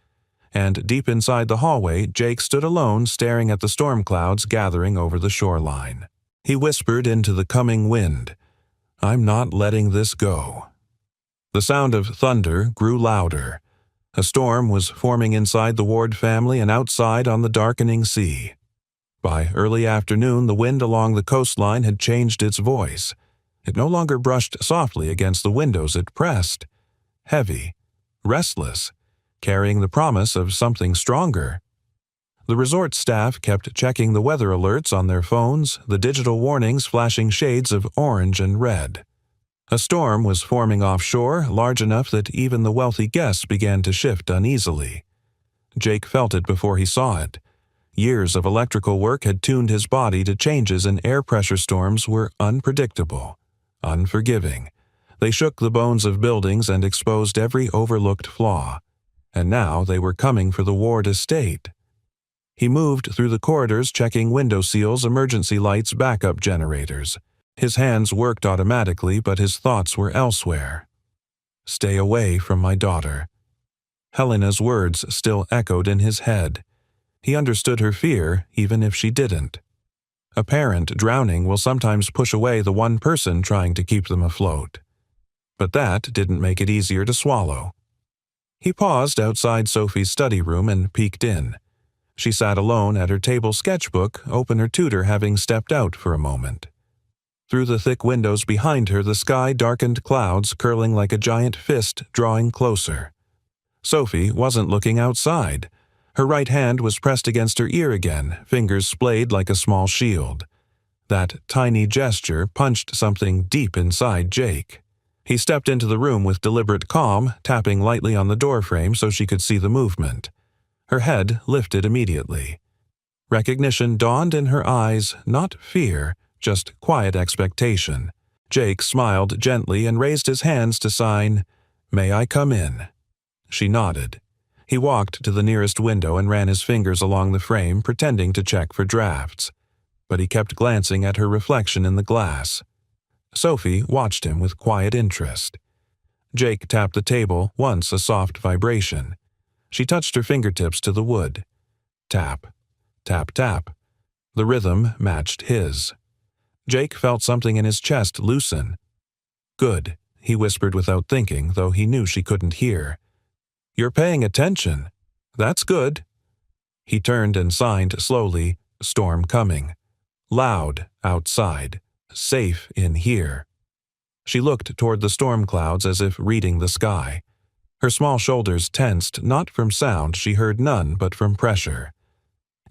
And deep inside the hallway, Jake stood alone, staring at the storm clouds gathering over the shoreline. He whispered into the coming wind, I'm not letting this go. The sound of thunder grew louder. A storm was forming inside the Ward family and outside on the darkening sea. By early afternoon, the wind along the coastline had changed its voice. It no longer brushed softly against the windows, it pressed. Heavy, restless, carrying the promise of something stronger. The resort staff kept checking the weather alerts on their phones, the digital warnings flashing shades of orange and red. A storm was forming offshore, large enough that even the wealthy guests began to shift uneasily. Jake felt it before he saw it. Years of electrical work had tuned his body to changes, and air pressure storms were unpredictable, unforgiving. They shook the bones of buildings and exposed every overlooked flaw. And now they were coming for the Ward estate. He moved through the corridors checking window seals, emergency lights, backup generators. His hands worked automatically, but his thoughts were elsewhere. Stay away from my daughter. Helena's words still echoed in his head. He understood her fear, even if she didn't. A parent drowning will sometimes push away the one person trying to keep them afloat. But that didn't make it easier to swallow. He paused outside Sophie's study room and peeked in. She sat alone at her table sketchbook, open, her tutor having stepped out for a moment. Through the thick windows behind her, the sky darkened, clouds curling like a giant fist drawing closer. Sophie wasn't looking outside. Her right hand was pressed against her ear again, fingers splayed like a small shield. That tiny gesture punched something deep inside Jake. He stepped into the room with deliberate calm, tapping lightly on the doorframe so she could see the movement. Her head lifted immediately. Recognition dawned in her eyes, not fear, just quiet expectation. Jake smiled gently and raised his hands to sign, "May I come in?" She nodded. He walked to the nearest window and ran his fingers along the frame, pretending to check for drafts. But he kept glancing at her reflection in the glass. Sophie watched him with quiet interest. Jake tapped the table, once a soft vibration. She touched her fingertips to the wood. Tap, tap, tap. The rhythm matched his. Jake felt something in his chest loosen. "Good," he whispered without thinking, though he knew she couldn't hear. "You're paying attention. That's good." He turned and signed slowly, "Storm coming." Loud outside, safe in here. She looked toward the storm clouds as if reading the sky. Her small shoulders tensed, not from sound she heard none but from pressure.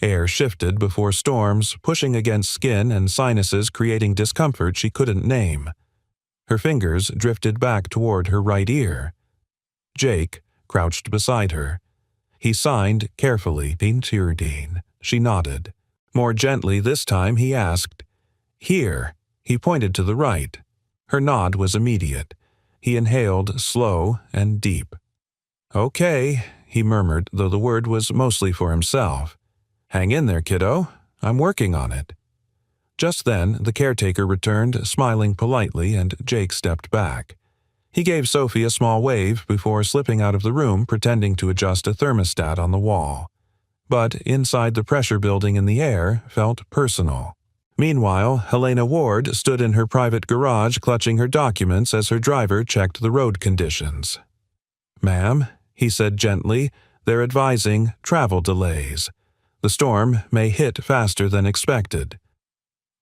Air shifted before storms, pushing against skin and sinuses, creating discomfort she couldn't name. Her fingers drifted back toward her right ear. Jake crouched beside her. He signed carefully, "Dean Turdine." She nodded. More gently this time he asked, "Here." He pointed to the right. Her nod was immediate. He inhaled slow and deep. "Okay," he murmured, though the word was mostly for himself. "Hang in there, kiddo. I'm working on it." Just then, the caretaker returned, smiling politely, and Jake stepped back. He gave Sophie a small wave before slipping out of the room, pretending to adjust a thermostat on the wall. But inside, the pressure building in the air felt personal. Meanwhile, Helena Ward stood in her private garage clutching her documents as her driver checked the road conditions. "Ma'am," he said gently, "they're advising travel delays. The storm may hit faster than expected."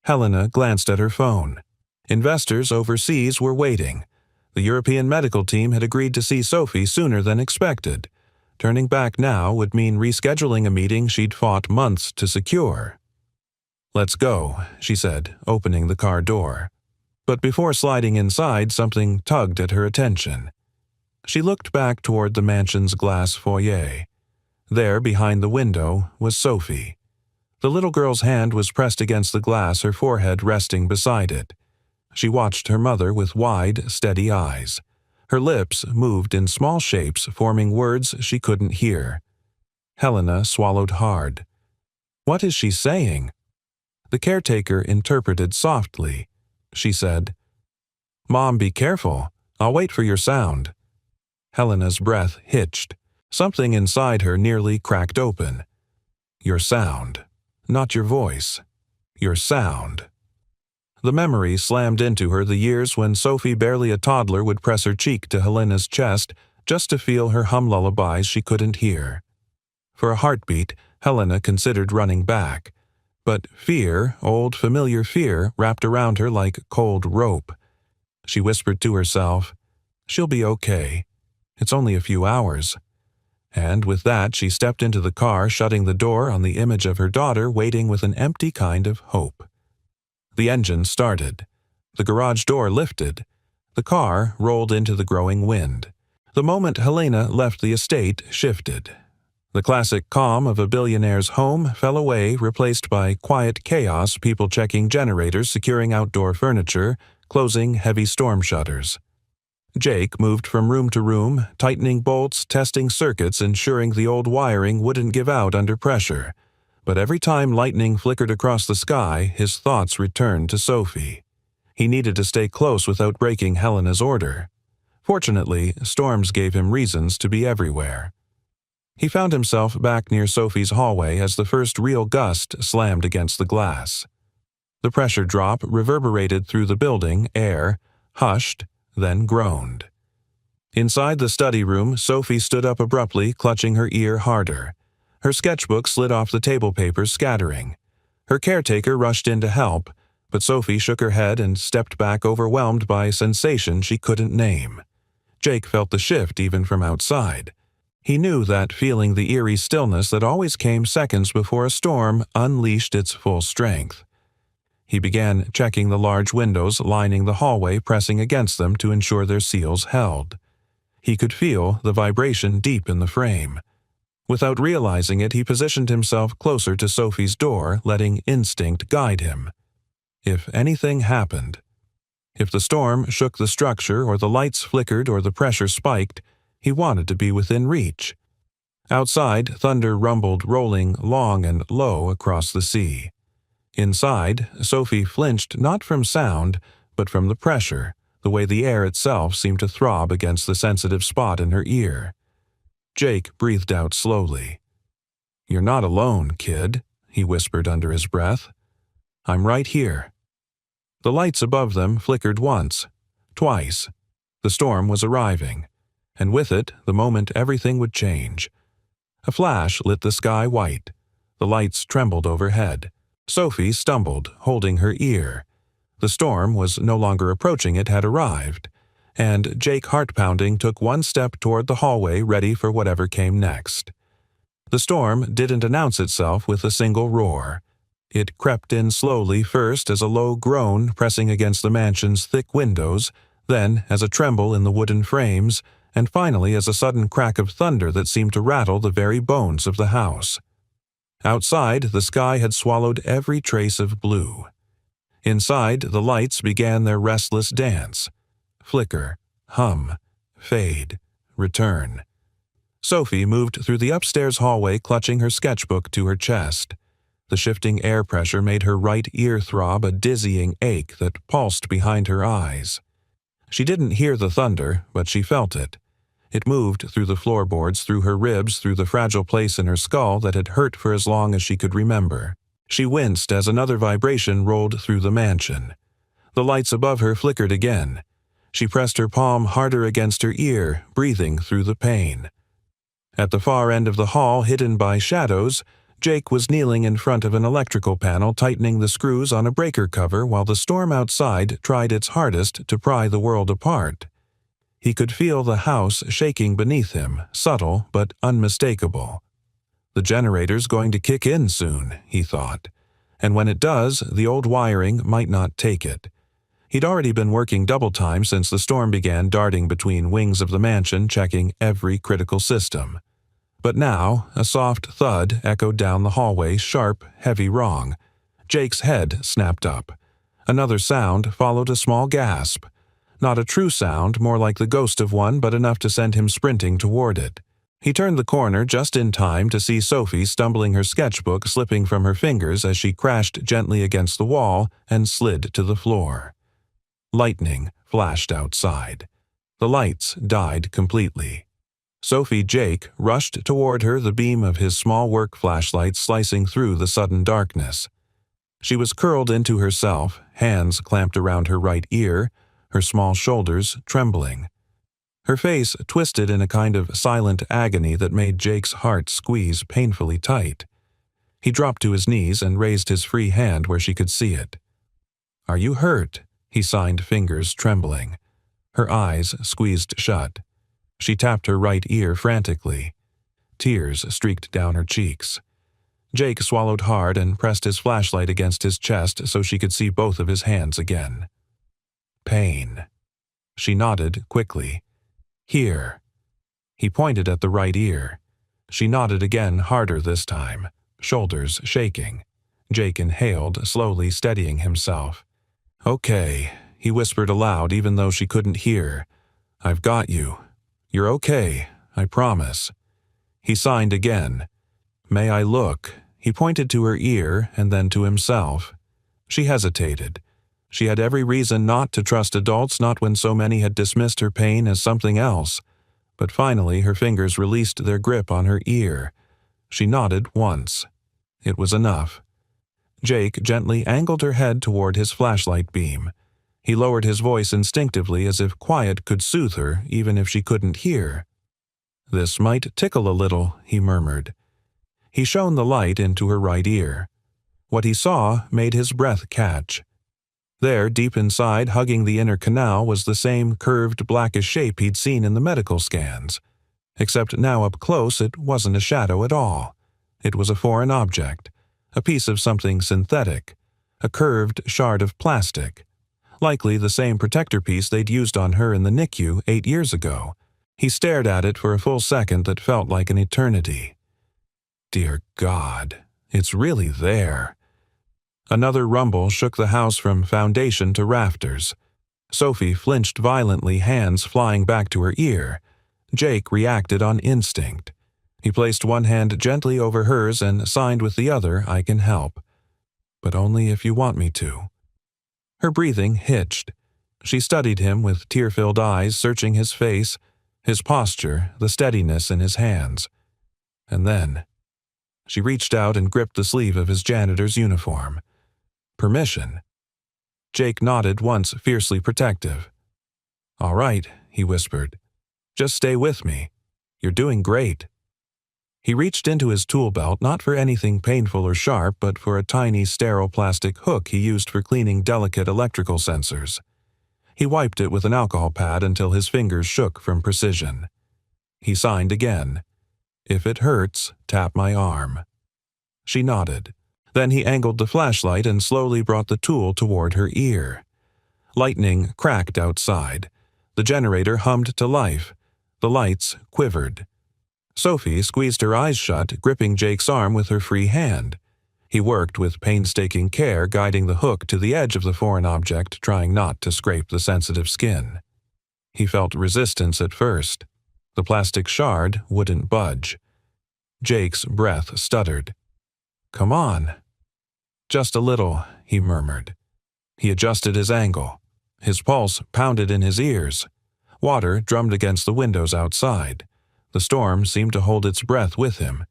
Helena glanced at her phone. Investors overseas were waiting. The European medical team had agreed to see Sophie sooner than expected. Turning back now would mean rescheduling a meeting she'd fought months to secure. "Let's go," she said, opening the car door. But before sliding inside, something tugged at her attention. She looked back toward the mansion's glass foyer. There, behind the window, was Sophie. The little girl's hand was pressed against the glass, her forehead resting beside it. She watched her mother with wide, steady eyes. Her lips moved in small shapes, forming words she couldn't hear. Helena swallowed hard. "What is she saying?" The caretaker interpreted softly. She said, "Mom, be careful. I'll wait for your sound." Helena's breath hitched. Something inside her nearly cracked open. "Your sound. Not your voice. Your sound." The memory slammed into her, the years when Sophie, barely a toddler, would press her cheek to Helena's chest just to feel her hum lullabies she couldn't hear. For a heartbeat, Helena considered running back. But fear, old familiar fear, wrapped around her like cold rope. She whispered to herself, "She'll be okay. It's only a few hours." And with that, she stepped into the car, shutting the door on the image of her daughter waiting with an empty kind of hope. The engine started. The garage door lifted. The car rolled into the growing wind. The moment Helena left the estate shifted. The classic calm of a billionaire's home fell away, replaced by quiet chaos, people checking generators, securing outdoor furniture, closing heavy storm shutters. Jake moved from room to room, tightening bolts, testing circuits, ensuring the old wiring wouldn't give out under pressure. But every time lightning flickered across the sky, his thoughts returned to Sophie. He needed to stay close without breaking Helena's order. Fortunately, storms gave him reasons to be everywhere. He found himself back near Sophie's hallway as the first real gust slammed against the glass. The pressure drop reverberated through the building, air, hushed, then groaned. Inside the study room, Sophie stood up abruptly, clutching her ear harder. Her sketchbook slid off the table papers, scattering. Her caretaker rushed in to help, but Sophie shook her head and stepped back, overwhelmed by a sensation she couldn't name. Jake felt the shift even from outside. He knew that feeling, the eerie stillness that always came seconds before a storm, unleashed its full strength. He began checking the large windows lining the hallway, pressing against them to ensure their seals held. He could feel the vibration deep in the frame. Without realizing it, he positioned himself closer to Sophie's door, letting instinct guide him. If anything happened, if the storm shook the structure or the lights flickered or the pressure spiked, he wanted to be within reach. Outside, thunder rumbled, rolling long and low across the sea. Inside, Sophie flinched not from sound, but from the pressure, the way the air itself seemed to throb against the sensitive spot in her ear. Jake breathed out slowly. "You're not alone, kid," he whispered under his breath. "I'm right here." The lights above them flickered once, twice. The storm was arriving, and with it, the moment everything would change. A flash lit the sky white. The lights trembled overhead. Sophie stumbled, holding her ear. The storm was no longer approaching, it had arrived, and Jake, heart-pounding, took one step toward the hallway, ready for whatever came next. The storm didn't announce itself with a single roar. It crept in slowly, first as a low groan pressing against the mansion's thick windows, then as a tremble in the wooden frames, and finally as a sudden crack of thunder that seemed to rattle the very bones of the house. Outside, the sky had swallowed every trace of blue. Inside, the lights began their restless dance. Flicker, hum, fade, return. Sophie moved through the upstairs hallway, clutching her sketchbook to her chest. The shifting air pressure made her right ear throb, a dizzying ache that pulsed behind her eyes. She didn't hear the thunder, but she felt it. It moved through the floorboards, through her ribs, through the fragile place in her skull that had hurt for as long as she could remember. She winced as another vibration rolled through the mansion. The lights above her flickered again. She pressed her palm harder against her ear, breathing through the pain. At the far end of the hall, hidden by shadows, Jake was kneeling in front of an electrical panel, tightening the screws on a breaker cover while the storm outside tried its hardest to pry the world apart. He could feel the house shaking beneath him, subtle but unmistakable. The generator's going to kick in soon, he thought, and when it does, the old wiring might not take it. He'd already been working double time since the storm began, darting between wings of the mansion, checking every critical system. But now, a soft thud echoed down the hallway, sharp, heavy wrong. Jake's head snapped up. Another sound followed, a small gasp. Not a true sound, more like the ghost of one, but enough to send him sprinting toward it. He turned the corner just in time to see Sophie stumbling, her sketchbook slipping from her fingers as she crashed gently against the wall and slid to the floor. Lightning flashed outside. The lights died completely. Jake rushed toward her, the beam of his small work flashlight slicing through the sudden darkness. She was curled into herself, hands clamped around her right ear, her small shoulders trembling. Her face twisted in a kind of silent agony that made Jake's heart squeeze painfully tight. He dropped to his knees and raised his free hand where she could see it. "Are you hurt?" he signed, fingers trembling. Her eyes squeezed shut. She tapped her right ear frantically. Tears streaked down her cheeks. Jake swallowed hard and pressed his flashlight against his chest so she could see both of his hands again. "Pain." She nodded quickly. "Here." He pointed at the right ear. She nodded again, harder this time, shoulders shaking. Jake inhaled, slowly steadying himself. "Okay," he whispered aloud even though she couldn't hear. "I've got you. You're okay, I promise." He signed again. "May I look?" He pointed to her ear and then to himself. She hesitated. She had every reason not to trust adults, not when so many had dismissed her pain as something else. But finally her fingers released their grip on her ear. She nodded once. It was enough. Jake gently angled her head toward his flashlight beam. He lowered his voice instinctively as if quiet could soothe her even if she couldn't hear. "This might tickle a little," he murmured. He shone the light into her right ear. What he saw made his breath catch. There, deep inside, hugging the inner canal, was the same curved blackish shape he'd seen in the medical scans. Except now up close it wasn't a shadow at all. It was a foreign object, a piece of something synthetic, a curved shard of plastic. Likely the same protector piece they'd used on her in the NICU 8 years ago. He stared at it for a full second that felt like an eternity. Dear God, it's really there. Another rumble shook the house from foundation to rafters. Sophie flinched violently, hands flying back to her ear. Jake reacted on instinct. He placed one hand gently over hers and signed with the other, "I can help. But only if you want me to." Her breathing hitched. She studied him with tear-filled eyes, searching his face, his posture, the steadiness in his hands. And then she reached out and gripped the sleeve of his janitor's uniform. Permission. Jake nodded once, fiercely protective. "All right," he whispered. "Just stay with me. You're doing great." He reached into his tool belt, not for anything painful or sharp, but for a tiny sterile plastic hook he used for cleaning delicate electrical sensors. He wiped it with an alcohol pad until his fingers shook from precision. He signed again. "If it hurts, tap my arm." She nodded. Then he angled the flashlight and slowly brought the tool toward her ear. Lightning cracked outside. The generator hummed to life. The lights quivered. Sophie squeezed her eyes shut, gripping Jake's arm with her free hand. He worked with painstaking care, guiding the hook to the edge of the foreign object, trying not to scrape the sensitive skin. He felt resistance at first. The plastic shard wouldn't budge. Jake's breath stuttered. "Come on." "Just a little," he murmured. He adjusted his angle. His pulse pounded in his ears. Water drummed against the windows outside. The storm seemed to hold its breath with him.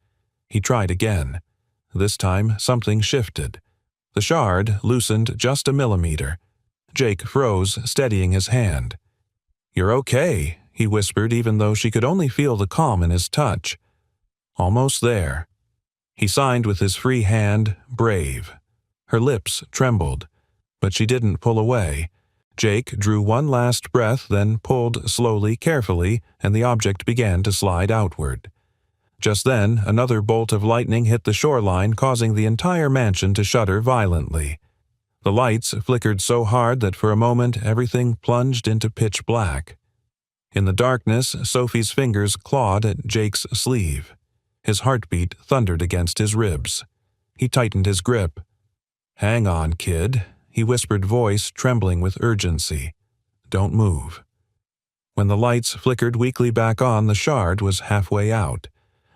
He tried again. This time something shifted. The shard loosened just a millimeter. Jake froze, steadying his hand. "You're okay," he whispered, even though she could only feel the calm in his touch. "Almost there." He signed with his free hand, "Brave." Her lips trembled, but she didn't pull away. Jake drew one last breath, then pulled slowly, carefully, and the object began to slide outward. Just then, another bolt of lightning hit the shoreline, causing the entire mansion to shudder violently. The lights flickered so hard that for a moment everything plunged into pitch black. In the darkness, Sophie's fingers clawed at Jake's sleeve. His heartbeat thundered against his ribs. He tightened his grip. "Hang on, kid," he whispered, voice trembling with urgency. "Don't move." When the lights flickered weakly back on, the shard was halfway out,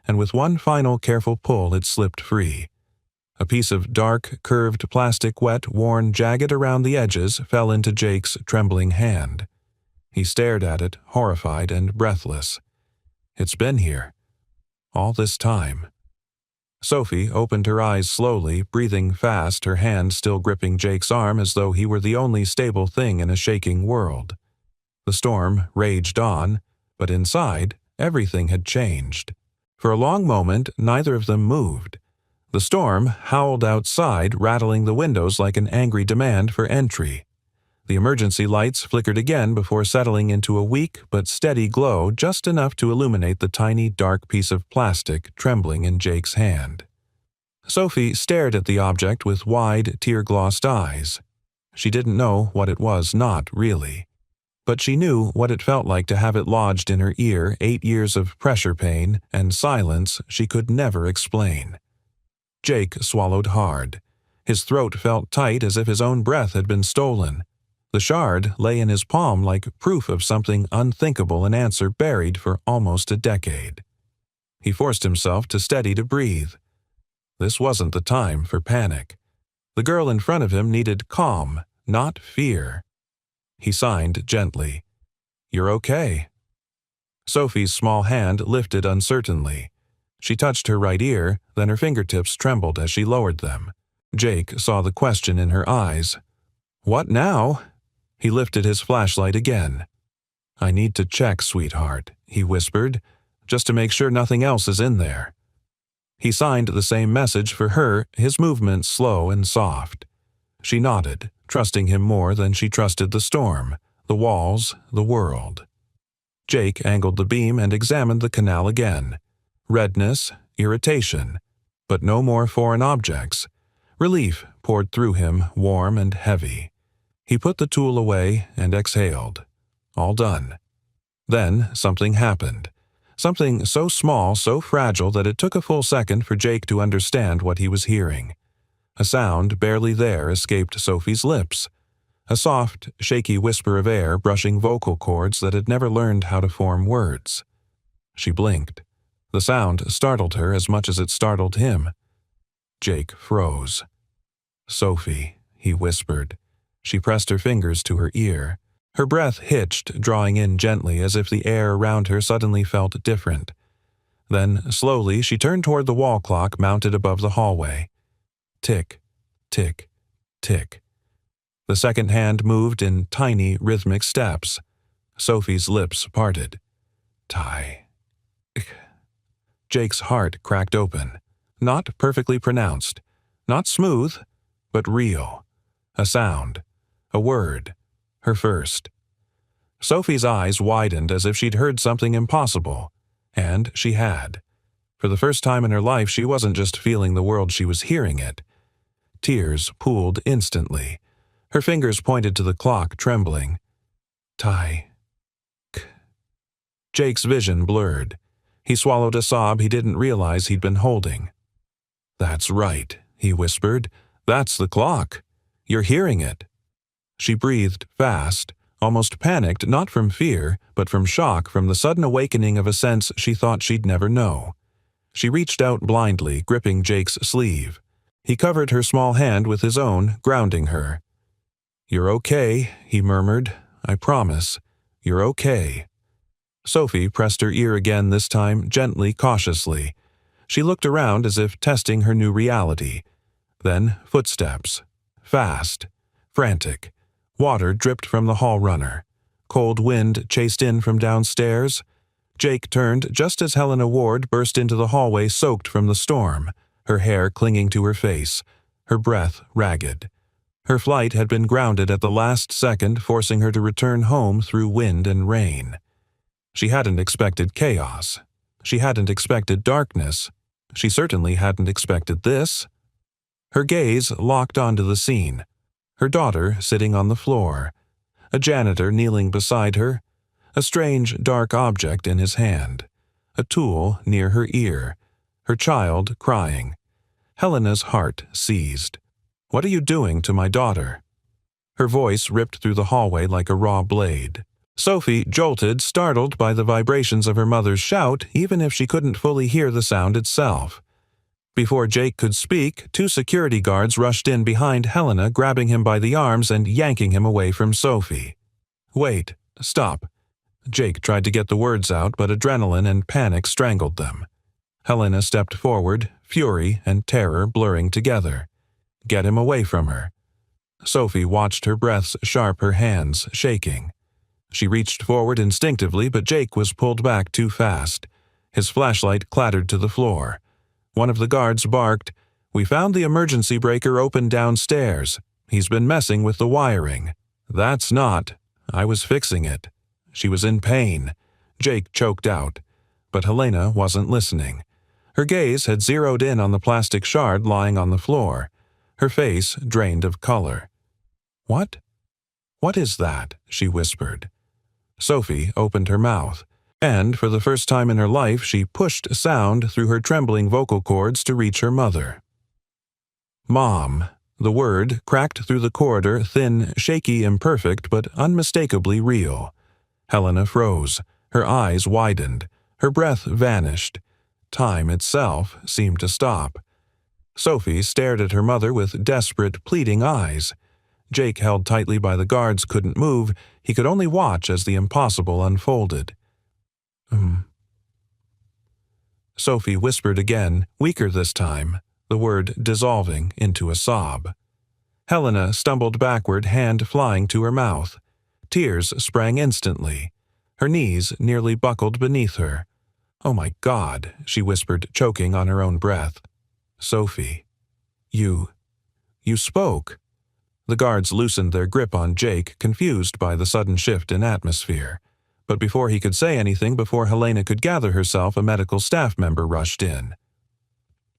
and with one final careful pull it slipped free. A piece of dark, curved plastic, wet, worn, jagged around the edges, fell into Jake's trembling hand. He stared at it, horrified and breathless. It's been here. All this time. Sophie opened her eyes slowly, breathing fast, her hand still gripping Jake's arm as though he were the only stable thing in a shaking world. The storm raged on, but inside, everything had changed. For a long moment, neither of them moved. The storm howled outside, rattling the windows like an angry demand for entry. The emergency lights flickered again before settling into a weak but steady glow, just enough to illuminate the tiny, dark piece of plastic trembling in Jake's hand. Sophie stared at the object with wide, tear-glossed eyes. She didn't know what it was, not really. But she knew what it felt like to have it lodged in her ear, 8 years of pressure pain and silence she could never explain. Jake swallowed hard. His throat felt tight as if his own breath had been stolen. The shard lay in his palm like proof of something unthinkable, an answer buried for almost a decade. He forced himself to steady to breathe. This wasn't the time for panic. The girl in front of him needed calm, not fear. He signed gently. "You're okay." Sophie's small hand lifted uncertainly. She touched her right ear, then her fingertips trembled as she lowered them. Jake saw the question in her eyes. "What now?" He lifted his flashlight again. "I need to check, sweetheart," he whispered, "just to make sure nothing else is in there." He signed the same message for her, his movements slow and soft. She nodded, trusting him more than she trusted the storm, the walls, the world. Jake angled the beam and examined the canal again. Redness, irritation, but no more foreign objects. Relief poured through him, warm and heavy. He put the tool away and exhaled. All done. Then something happened. Something so small, so fragile that it took a full second for Jake to understand what he was hearing. A sound barely there escaped Sophie's lips. A soft, shaky whisper of air brushing vocal cords that had never learned how to form words. She blinked. The sound startled her as much as it startled him. Jake froze. "Sophie," he whispered. She pressed her fingers to her ear. Her breath hitched, drawing in gently as if the air around her suddenly felt different. Then, slowly, she turned toward the wall clock mounted above the hallway. Tick, tick, tick. The second hand moved in tiny, rhythmic steps. Sophie's lips parted. "Ty." Jake's heart cracked open. Not perfectly pronounced. Not smooth, but real. A sound. A word. Her first. Sophie's eyes widened as if she'd heard something impossible. And she had. For the first time in her life, she wasn't just feeling the world, she was hearing it. Tears pooled instantly. Her fingers pointed to the clock, trembling. "Ty." Jake's vision blurred. He swallowed a sob he didn't realize he'd been holding. "That's right," he whispered. "That's the clock. You're hearing it." She breathed fast, almost panicked, not from fear, but from shock, from the sudden awakening of a sense she thought she'd never know. She reached out blindly, gripping Jake's sleeve. He covered her small hand with his own, grounding her. "You're okay," he murmured. "I promise. You're okay." Sophie pressed her ear again, this time gently, cautiously. She looked around as if testing her new reality. Then footsteps. Fast. Frantic. Water dripped from the hall runner. Cold wind chased in from downstairs. Jake turned just as Helena Ward burst into the hallway, soaked from the storm, her hair clinging to her face, her breath ragged. Her flight had been grounded at the last second, forcing her to return home through wind and rain. She hadn't expected chaos. She hadn't expected darkness. She certainly hadn't expected this. Her gaze locked onto the scene. Her daughter sitting on the floor. A janitor kneeling beside her. A strange, dark object in his hand. A tool near her ear. Her child crying. Helena's heart seized. "What are you doing to my daughter?" Her voice ripped through the hallway like a raw blade. Sophie jolted, startled by the vibrations of her mother's shout, even if she couldn't fully hear the sound itself. Before Jake could speak, 2 security guards rushed in behind Helena, grabbing him by the arms and yanking him away from Sophie. "Wait, stop." Jake tried to get the words out, but adrenaline and panic strangled them. Helena stepped forward, fury and terror blurring together. Get him away from her. Sophie watched her breaths sharp, her hands shaking. She reached forward instinctively, but Jake was pulled back too fast. His flashlight clattered to the floor. One of the guards barked, "We found the emergency breaker open downstairs. He's been messing with the wiring." "That's not. I was fixing it." She was in pain. Jake choked out. But Helena wasn't listening. Her gaze had zeroed in on the plastic shard lying on the floor. Her face drained of color. "What? What is that?" she whispered. Sophie opened her mouth, and for the first time in her life she pushed sound through her trembling vocal cords to reach her mother. "Mom." The word cracked through the corridor, thin, shaky, imperfect, but unmistakably real. Helena froze. Her eyes widened. Her breath vanished. Time itself seemed to stop. Sophie stared at her mother with desperate, pleading eyes. Jake, held tightly by the guards, couldn't move. He could only watch as the impossible unfolded. Sophie whispered again, weaker this time, the word dissolving into a sob. Helena stumbled backward, hand flying to her mouth. Tears sprang instantly. Her knees nearly buckled beneath her. "Oh my God," she whispered, choking on her own breath. "Sophie, you spoke." The guards loosened their grip on Jake, confused by the sudden shift in atmosphere. But before he could say anything, before Helena could gather herself, a medical staff member rushed in.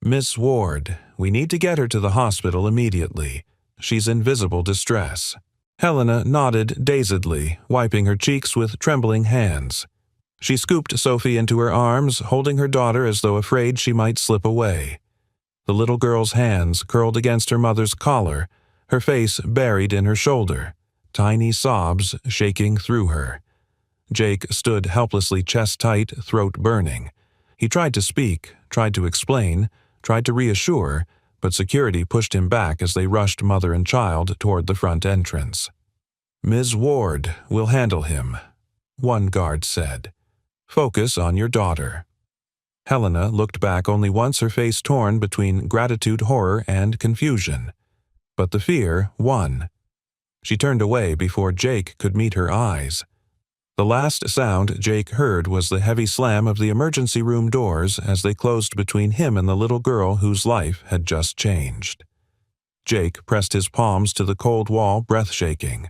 "Miss Ward, we need to get her to the hospital immediately. She's in visible distress." Helena nodded dazedly, wiping her cheeks with trembling hands. She scooped Sophie into her arms, holding her daughter as though afraid she might slip away. The little girl's hands curled against her mother's collar, her face buried in her shoulder, tiny sobs shaking through her. Jake stood helplessly, chest tight, throat burning. He tried to speak, tried to explain, tried to reassure, but security pushed him back as they rushed mother and child toward the front entrance. "Ms. Ward will handle him," one guard said. "Focus on your daughter." Helena looked back only once, her face torn between gratitude, horror, and confusion. But the fear won. She turned away before Jake could meet her eyes. The last sound Jake heard was the heavy slam of the emergency room doors as they closed between him and the little girl whose life had just changed. Jake pressed his palms to the cold wall, breath shaking.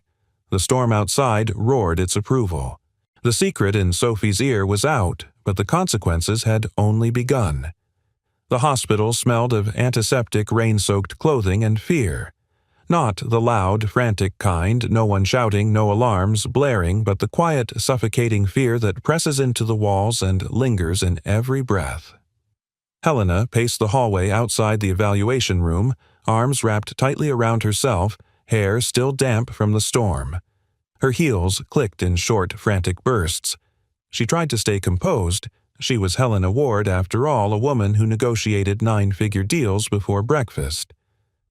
The storm outside roared its approval. The secret in Sophie's ear was out, but the consequences had only begun. The hospital smelled of antiseptic, rain-soaked clothing and fear. Not the loud, frantic kind, no one shouting, no alarms blaring, but the quiet, suffocating fear that presses into the walls and lingers in every breath. Helena paced the hallway outside the evaluation room, arms wrapped tightly around herself, hair still damp from the storm. Her heels clicked in short, frantic bursts. She tried to stay composed. She was Helena Ward, after all, a woman who negotiated 9-figure deals before breakfast.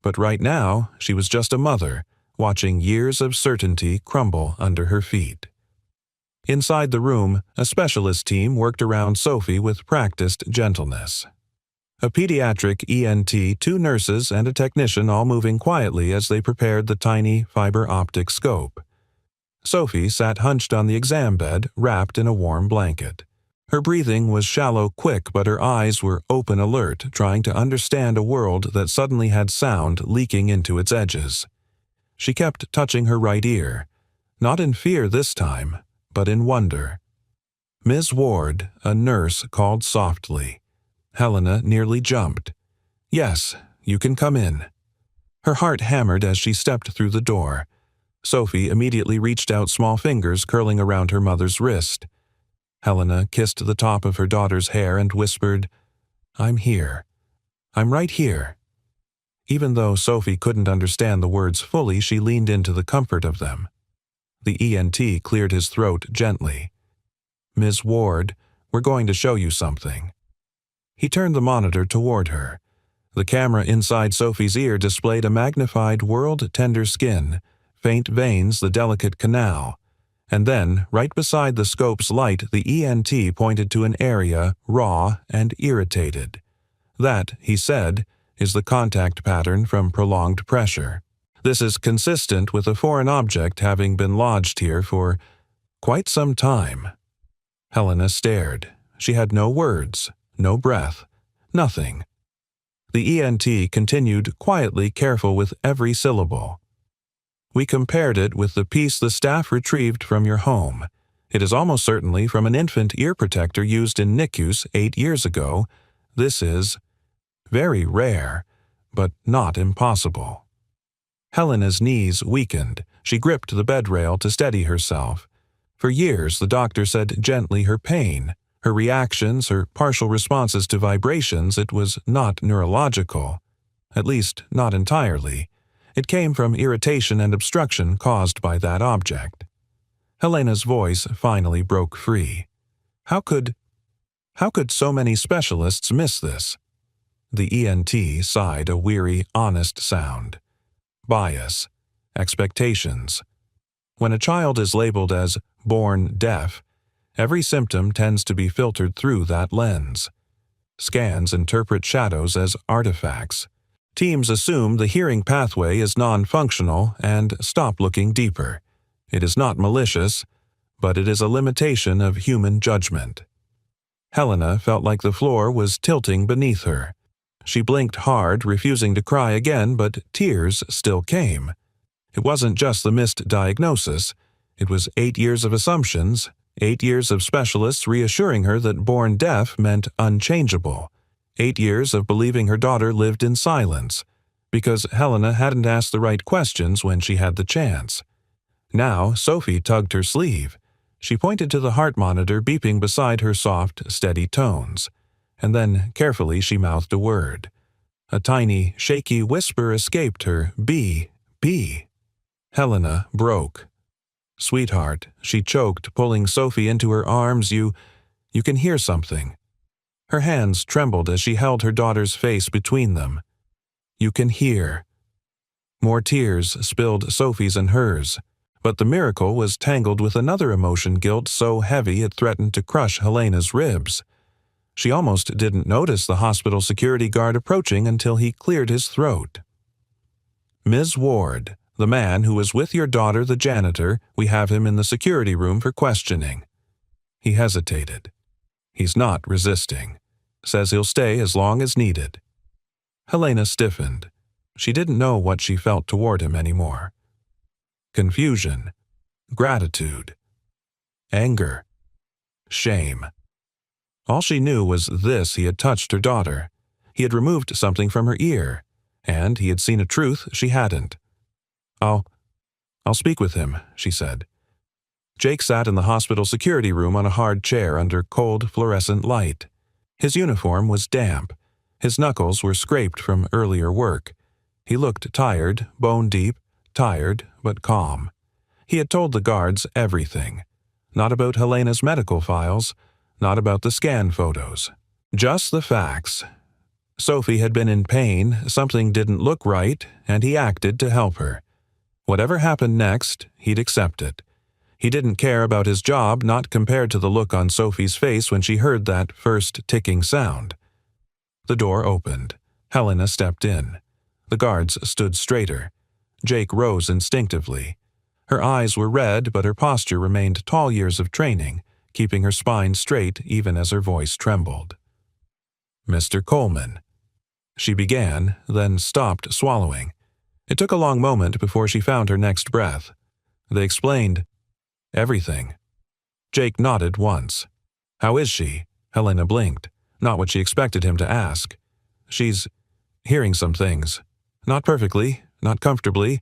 But right now, she was just a mother, watching years of certainty crumble under her feet. Inside the room, a specialist team worked around Sophie with practiced gentleness. A pediatric ENT, 2 nurses, and a technician all moving quietly as they prepared the tiny fiber-optic scope. Sophie sat hunched on the exam bed, wrapped in a warm blanket. Her breathing was shallow, quick, but her eyes were open, alert, trying to understand a world that suddenly had sound leaking into its edges. She kept touching her right ear, not in fear this time, but in wonder. "Ms. Ward," a nurse called softly. Helena nearly jumped. "Yes, you can come in." Her heart hammered as she stepped through the door. Sophie immediately reached out, small fingers curling around her mother's wrist. Helena kissed the top of her daughter's hair and whispered, "I'm here. I'm right here." Even though Sophie couldn't understand the words fully, she leaned into the comfort of them. The ENT cleared his throat gently. "Ms. Ward, we're going to show you something." He turned the monitor toward her. The camera inside Sophie's ear displayed a magnified world-tender skin, faint veins, the delicate canal. And then, right beside the scope's light, the ENT pointed to an area raw and irritated. "That," he said, "is the contact pattern from prolonged pressure. This is consistent with a foreign object having been lodged here for quite some time." Helena stared. She had no words, no breath, nothing. The ENT continued, quietly careful with every syllable. "We compared it with the piece the staff retrieved from your home. It is almost certainly from an infant ear protector used in NICUs 8 years ago. This is very rare, but not impossible." Helena's knees weakened. She gripped the bed rail to steady herself. For years, the doctor said gently her pain, her reactions, her partial responses to vibrations, it was not neurological. At least, not entirely. It came from irritation and obstruction caused by that object. Helena's voice finally broke free. How could so many specialists miss this? The ENT sighed a weary, honest sound. Bias. Expectations. When a child is labeled as born deaf, every symptom tends to be filtered through that lens. Scans interpret shadows as artifacts. Teams assume the hearing pathway is non-functional and stop looking deeper. It is not malicious, but it is a limitation of human judgment. Helena felt like the floor was tilting beneath her. She blinked hard, refusing to cry again, but tears still came. It wasn't just the missed diagnosis. It was 8 years of assumptions, 8 years of specialists reassuring her that born deaf meant unchangeable, 8 years of believing her daughter lived in silence, because Helena hadn't asked the right questions when she had the chance. Now Sophie tugged her sleeve. She pointed to the heart monitor beeping beside her soft, steady tones, and then carefully she mouthed a word. A tiny, shaky whisper escaped her, B. Helena broke. "Sweetheart," she choked, pulling Sophie into her arms, you can hear something. Her hands trembled as she held her daughter's face between them. "You can hear." More tears spilled Sophie's and hers, but the miracle was tangled with another emotion, guilt so heavy it threatened to crush Helena's ribs. She almost didn't notice the hospital security guard approaching until he cleared his throat. "Ms. Ward, the man who was with your daughter, the janitor, we have him in the security room for questioning." He hesitated. "He's not resisting. Says he'll stay as long as needed." Helena stiffened. She didn't know what she felt toward him anymore. Confusion, gratitude, anger, shame. All she knew was this: he had touched her daughter. He had removed something from her ear, and he had seen a truth she hadn't. I'll speak with him," she said. Jake sat in the hospital security room on a hard chair under cold fluorescent light. His uniform was damp. His knuckles were scraped from earlier work. He looked tired, bone-deep, tired but calm. He had told the guards everything. Not about Helena's medical files, not about the scan photos. Just the facts. Sophie had been in pain, something didn't look right, and he acted to help her. Whatever happened next, he'd accept it. He didn't care about his job, not compared to the look on Sophie's face when she heard that first ticking sound. The door opened. Helena stepped in. The guards stood straighter. Jake rose instinctively. Her eyes were red, but her posture remained tall years of training, keeping her spine straight even as her voice trembled. "Mr. Coleman." She began, then stopped, swallowing. It took a long moment before she found her next breath. They explained everything. Jake nodded once. "How is she?" Helena blinked, not what she expected him to ask. "She's hearing some things. Not perfectly, not comfortably,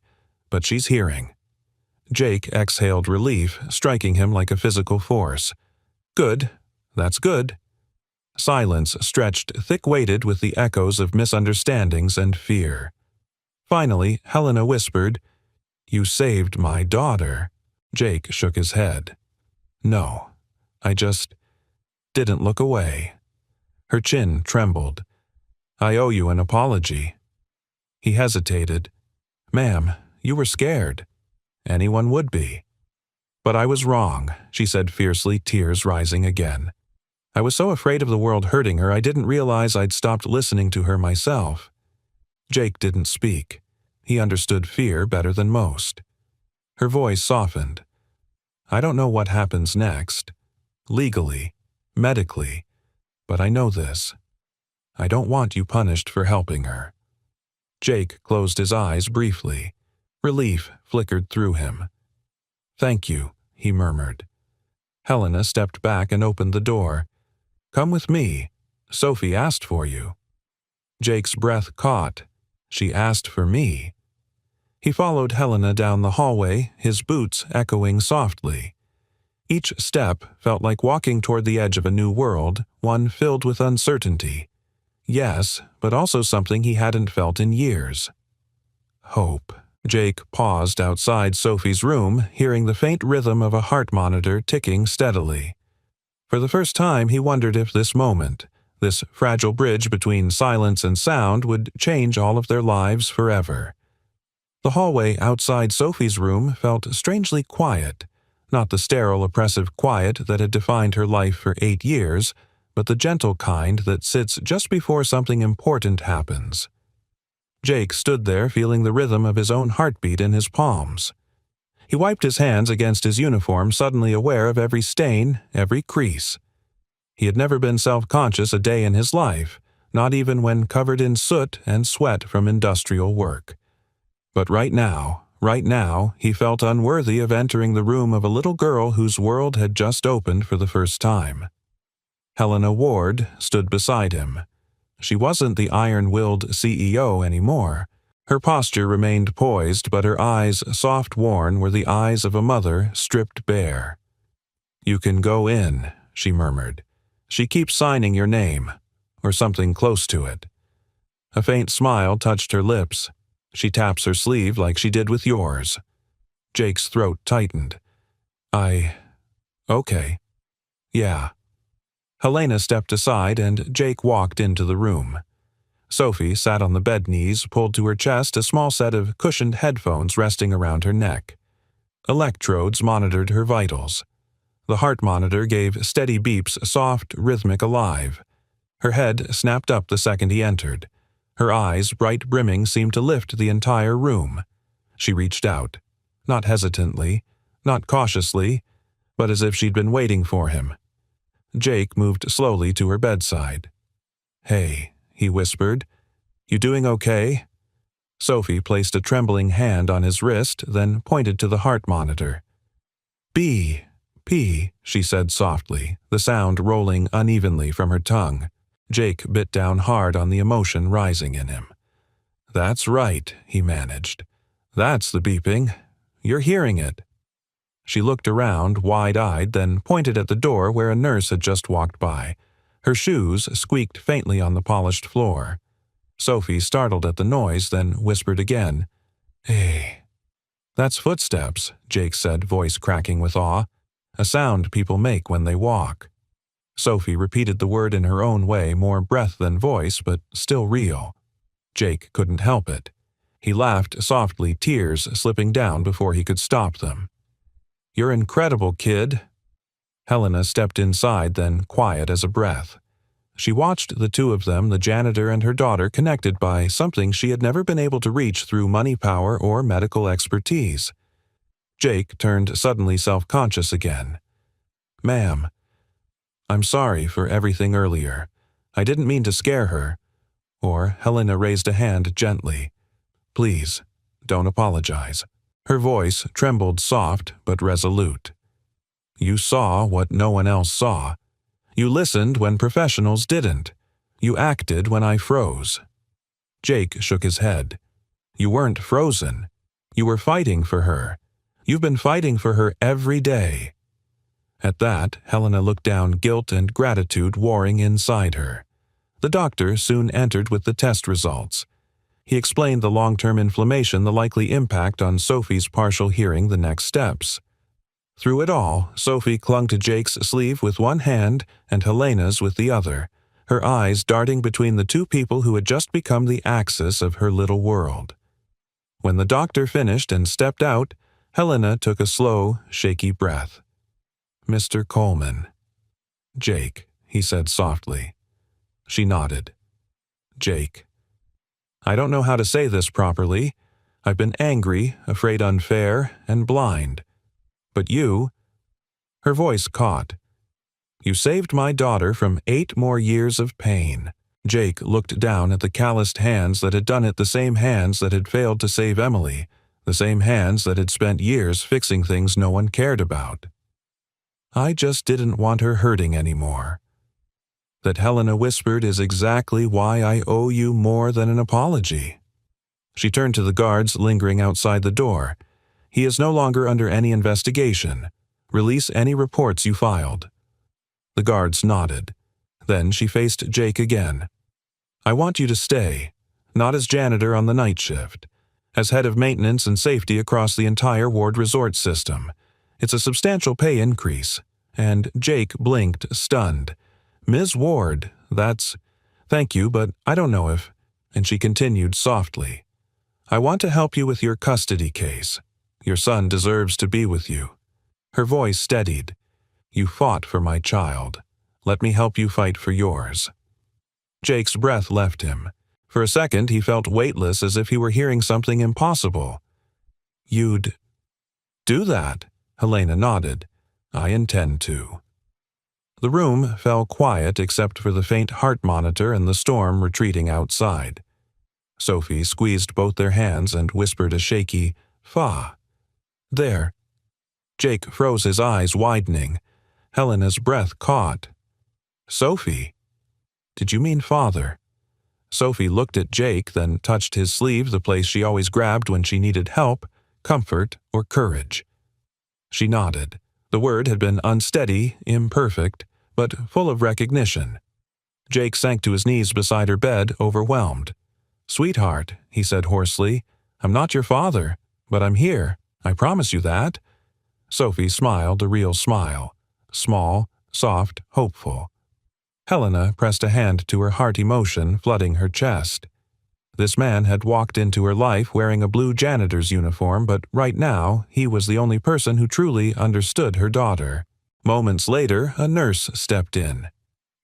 but she's hearing." Jake exhaled relief, striking him like a physical force. "Good. That's good." Silence stretched thick-weighted with the echoes of misunderstandings and fear. Finally, Helena whispered, "You saved my daughter." Jake shook his head. "No, I just didn't look away." Her chin trembled. "I owe you an apology." He hesitated. "Ma'am, you were scared. Anyone would be." "But I was wrong," she said fiercely, tears rising again. "I was so afraid of the world hurting her I didn't realize I'd stopped listening to her myself." Jake didn't speak. He understood fear better than most. Her voice softened. "I don't know what happens next, legally, medically, but I know this. I don't want you punished for helping her." Jake closed his eyes briefly. Relief flickered through him. "Thank you," he murmured. Helena stepped back and opened the door. "Come with me. Sophie asked for you." Jake's breath caught. She asked for me. He followed Helena down the hallway, his boots echoing softly. Each step felt like walking toward the edge of a new world, one filled with uncertainty. Yes, but also something he hadn't felt in years. Hope. Jake paused outside Sophie's room, hearing the faint rhythm of a heart monitor ticking steadily. For the first time, he wondered if this moment, This fragile bridge between silence and sound would change all of their lives forever. The hallway outside Sophie's room felt strangely quiet, not the sterile, oppressive quiet that had defined her life for 8 years, but the gentle kind that sits just before something important happens. Jake stood there feeling the rhythm of his own heartbeat in his palms. He wiped his hands against his uniform, suddenly aware of every stain, every crease. He had never been self-conscious a day in his life, not even when covered in soot and sweat from industrial work. But right now, he felt unworthy of entering the room of a little girl whose world had just opened for the first time. Helena Ward stood beside him. She wasn't the iron-willed CEO anymore. Her posture remained poised, but her eyes, soft worn, were the eyes of a mother stripped bare. "You can go in," she murmured. "She keeps signing your name, or something close to it." A faint smile touched her lips. "She taps her sleeve like she did with yours." Jake's throat tightened. Okay. Yeah." Helena stepped aside and Jake walked into the room. Sophie sat on the bed knees, pulled to her chest, a small set of cushioned headphones resting around her neck. Electrodes monitored her vitals. The heart monitor gave steady beeps, soft, rhythmic, alive. Her head snapped up the second he entered. Her eyes, bright brimming, seemed to lift the entire room. She reached out. Not hesitantly, not cautiously, but as if she'd been waiting for him. Jake moved slowly to her bedside. "Hey," he whispered. "You doing okay?" Sophie placed a trembling hand on his wrist, then pointed to the heart monitor. "B, P," she said softly, the sound rolling unevenly from her tongue. Jake bit down hard on the emotion rising in him. "That's right," he managed. "That's the beeping. You're hearing it." She looked around, wide-eyed, then pointed at the door where a nurse had just walked by. Her shoes squeaked faintly on the polished floor. Sophie startled at the noise, then whispered again. "Hey." "That's footsteps," Jake said, voice cracking with awe. "A sound people make when they walk." Sophie repeated the word in her own way, more breath than voice, but still real. Jake couldn't help it. He laughed softly, tears slipping down before he could stop them. "You're incredible, kid." Helena stepped inside, then quiet as a breath. She watched the two of them, the janitor and her daughter, connected by something she had never been able to reach through money power or medical expertise. Jake turned suddenly self-conscious again. "Ma'am, I'm sorry for everything earlier. I didn't mean to scare her." Or Helena raised a hand gently. "Please, don't apologize." Her voice trembled soft but resolute. "You saw what no one else saw. You listened when professionals didn't. You acted when I froze." Jake shook his head. "You weren't frozen. You were fighting for her. You've been fighting for her every day." At that, Helena looked down, guilt and gratitude warring inside her. The doctor soon entered with the test results. He explained the long-term inflammation, the likely impact on Sophie's partial hearing, the next steps. Through it all, Sophie clung to Jake's sleeve with one hand and Helena's with the other, her eyes darting between the two people who had just become the axis of her little world. When the doctor finished and stepped out, Helena took a slow, shaky breath. "Mr. Coleman." "Jake," he said softly. She nodded. "Jake. I don't know how to say this properly. I've been angry, afraid unfair, and blind. But you—" Her voice caught. "You saved my daughter from 8 more years of pain." Jake looked down at the calloused hands that had done it, the same hands that had failed to save Emily, the same hands that had spent years fixing things no one cared about. "I just didn't want her hurting anymore." That, Helena whispered, is exactly why I owe you more than an apology. She turned to the guards lingering outside the door. "He is no longer under any investigation. Release any reports you filed." The guards nodded. Then she faced Jake again. "I want you to stay, not as janitor on the night shift, as head of maintenance and safety across the entire ward resort system. It's a substantial pay increase." And Jake blinked, stunned. Ms. Ward, Thank you, but I don't know if—" And she continued softly, "I want to help you with your custody case. Your son deserves to be with you." Her voice steadied. "You fought for my child. Let me help you fight for yours." Jake's breath left him. For a second he felt weightless, as if he were hearing something impossible. "You'd do that?" Helena nodded. "I intend to." The room fell quiet except for the faint heart monitor and the storm retreating outside. Sophie squeezed both their hands and whispered a shaky, "Fa." "There." Jake froze, his eyes widening. Helena's breath caught. "Sophie? Did you mean father?" Sophie looked at Jake, then touched his sleeve, the place she always grabbed when she needed help, comfort, or courage. She nodded. The word had been unsteady, imperfect, but full of recognition. Jake sank to his knees beside her bed, overwhelmed. "Sweetheart," he said hoarsely, "I'm not your father, but I'm here. I promise you that." Sophie smiled a real smile. Small, soft, hopeful. Helena pressed a hand to her heart, emotion flooding her chest. This man had walked into her life wearing a blue janitor's uniform, but right now he was the only person who truly understood her daughter. Moments later, a nurse stepped in.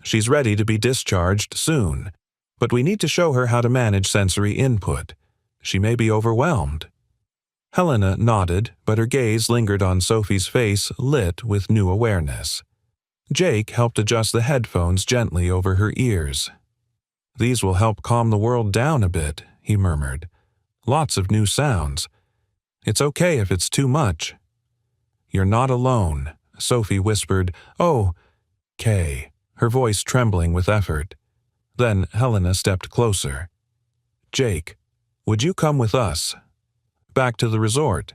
"She's ready to be discharged soon, but we need to show her how to manage sensory input. She may be overwhelmed." Helena nodded, but her gaze lingered on Sophie's face, lit with new awareness. Jake helped adjust the headphones gently over her ears. "These will help calm the world down a bit," he murmured. "Lots of new sounds. It's okay if it's too much." "You're not alone," Sophie whispered. "Oh, Kay," her voice trembling with effort. Then Helena stepped closer. "Jake, would you come with us? Back to the resort?"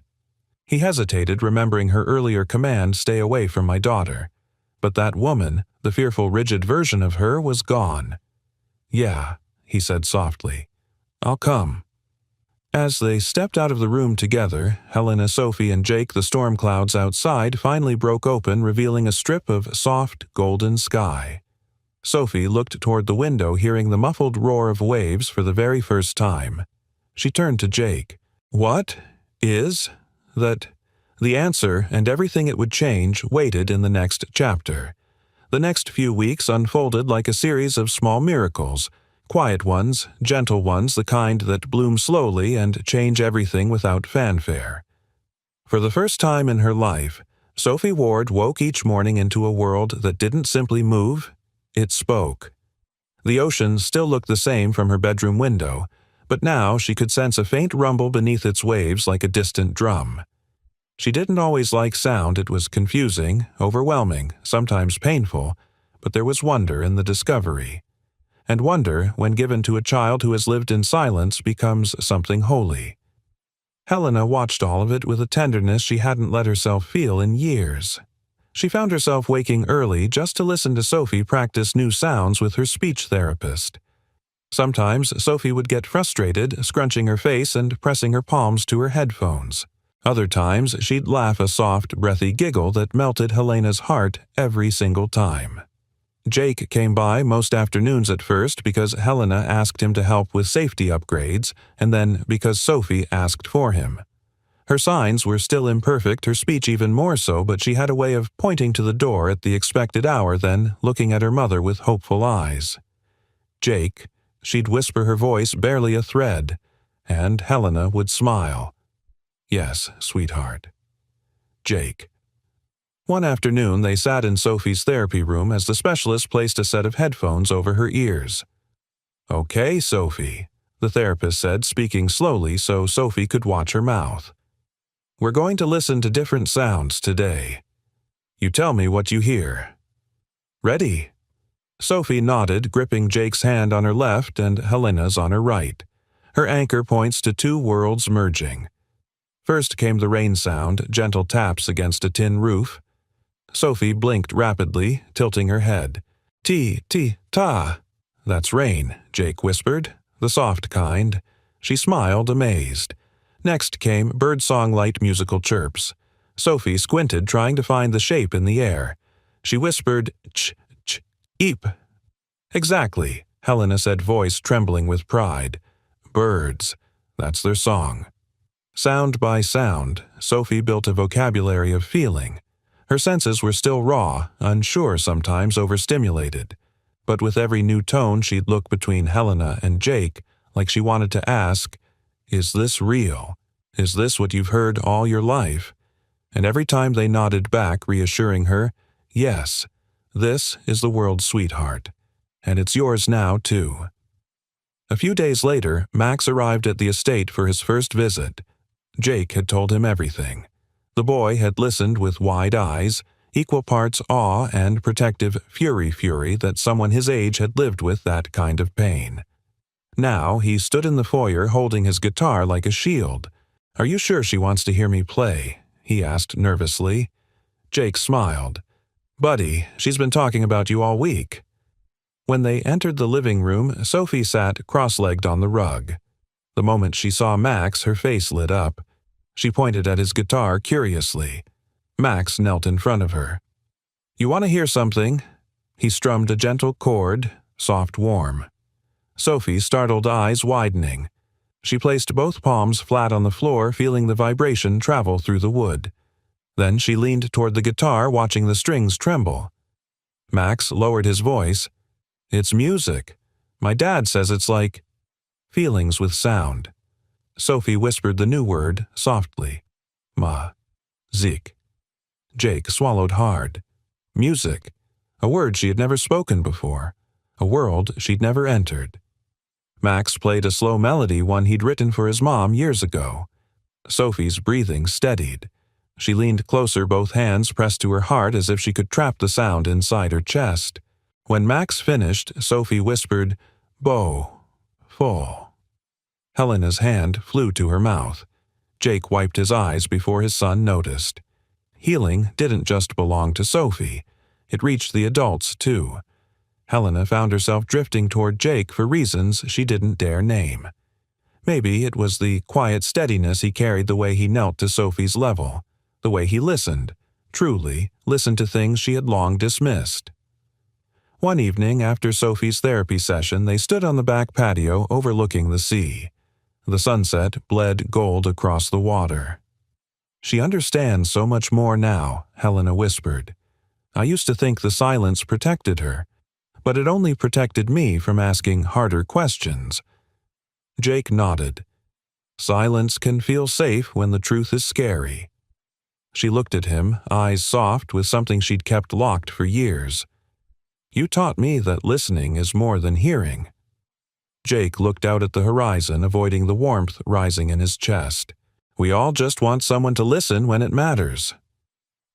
He hesitated, remembering her earlier command, "Stay away from my daughter." But that woman, the fearful, rigid version of her, was gone. "Yeah," he said softly. "I'll come." As they stepped out of the room together, Helena, Sophie, and Jake, the storm clouds outside finally broke open, revealing a strip of soft, golden sky. Sophie looked toward the window, hearing the muffled roar of waves for the very first time. She turned to Jake. "What is that?" The answer, and everything it would change, waited in the next chapter. The next few weeks unfolded like a series of small miracles, quiet ones, gentle ones, the kind that bloom slowly and change everything without fanfare. For the first time in her life, Sophie Ward woke each morning into a world that didn't simply move, it spoke. The ocean still looked the same from her bedroom window, but now she could sense a faint rumble beneath its waves like a distant drum. She didn't always like sound. It was confusing, overwhelming, sometimes painful, but there was wonder in the discovery. And wonder, when given to a child who has lived in silence, becomes something holy. Helena watched all of it with a tenderness she hadn't let herself feel in years. She found herself waking early just to listen to Sophie practice new sounds with her speech therapist. Sometimes Sophie would get frustrated, scrunching her face and pressing her palms to her headphones. Other times, she'd laugh a soft, breathy giggle that melted Helena's heart every single time. Jake came by most afternoons at first because Helena asked him to help with safety upgrades, and then because Sophie asked for him. Her signs were still imperfect, her speech even more so, but she had a way of pointing to the door at the expected hour, then looking at her mother with hopeful eyes. "Jake," she'd whisper, her voice barely a thread, and Helena would smile. "Yes, sweetheart." Jake. One afternoon, they sat in Sophie's therapy room as the specialist placed a set of headphones over her ears. "Okay, Sophie," the therapist said, speaking slowly so Sophie could watch her mouth. "We're going to listen to different sounds today. You tell me what you hear. Ready?" Sophie nodded, gripping Jake's hand on her left and Helena's on her right. Her anchor points to two worlds merging. First came the rain sound, gentle taps against a tin roof. Sophie blinked rapidly, tilting her head. "Ta." "That's rain," Jake whispered, "the soft kind." She smiled, amazed. Next came birdsong-light musical chirps. Sophie squinted, trying to find the shape in the air. She whispered, "Ch, ch, eep." Exactly, Helena said, voice trembling with pride. Birds. That's their song. Sound by sound, Sophie built a vocabulary of feeling. Her senses were still raw, unsure sometimes, overstimulated. But with every new tone she'd look between Helena and Jake, like she wanted to ask, "Is this real? Is this what you've heard all your life?" And every time they nodded back, reassuring her, "Yes, this is the world's sweetheart. And it's yours now, too." A few days later, Max arrived at the estate for his first visit. Jake had told him everything. The boy had listened with wide eyes, equal parts awe and protective fury that someone his age had lived with that kind of pain. Now he stood in the foyer holding his guitar like a shield. "Are you sure she wants to hear me play?" he asked nervously. Jake smiled. "Buddy, she's been talking about you all week." When they entered the living room, Sophie sat cross-legged on the rug. The moment she saw Max, her face lit up. She pointed at his guitar curiously. Max knelt in front of her. "You want to hear something?" He strummed a gentle chord, soft warm. Sophie's startled eyes widening. She placed both palms flat on the floor, feeling the vibration travel through the wood. Then she leaned toward the guitar, watching the strings tremble. Max lowered his voice. "It's music. My dad says it's like feelings with sound." Sophie whispered the new word softly. Ma-zik. Jake swallowed hard. Music. A word she had never spoken before. A world she'd never entered. Max played a slow melody, one he'd written for his mom years ago. Sophie's breathing steadied. She leaned closer, both hands pressed to her heart as if she could trap the sound inside her chest. When Max finished, Sophie whispered, "Bo, fo." Helena's hand flew to her mouth. Jake wiped his eyes before his son noticed. Healing didn't just belong to Sophie. It reached the adults, too. Helena found herself drifting toward Jake for reasons she didn't dare name. Maybe it was the quiet steadiness he carried, the way he knelt to Sophie's level, the way he listened, truly listened to things she had long dismissed. One evening after Sophie's therapy session, they stood on the back patio overlooking the sea. The sunset bled gold across the water. "She understands so much more now," Helena whispered. "I used to think the silence protected her, but it only protected me from asking harder questions." Jake nodded. "Silence can feel safe when the truth is scary." She looked at him, eyes soft with something she'd kept locked for years. "You taught me that listening is more than hearing." Jake looked out at the horizon, avoiding the warmth rising in his chest. "We all just want someone to listen when it matters."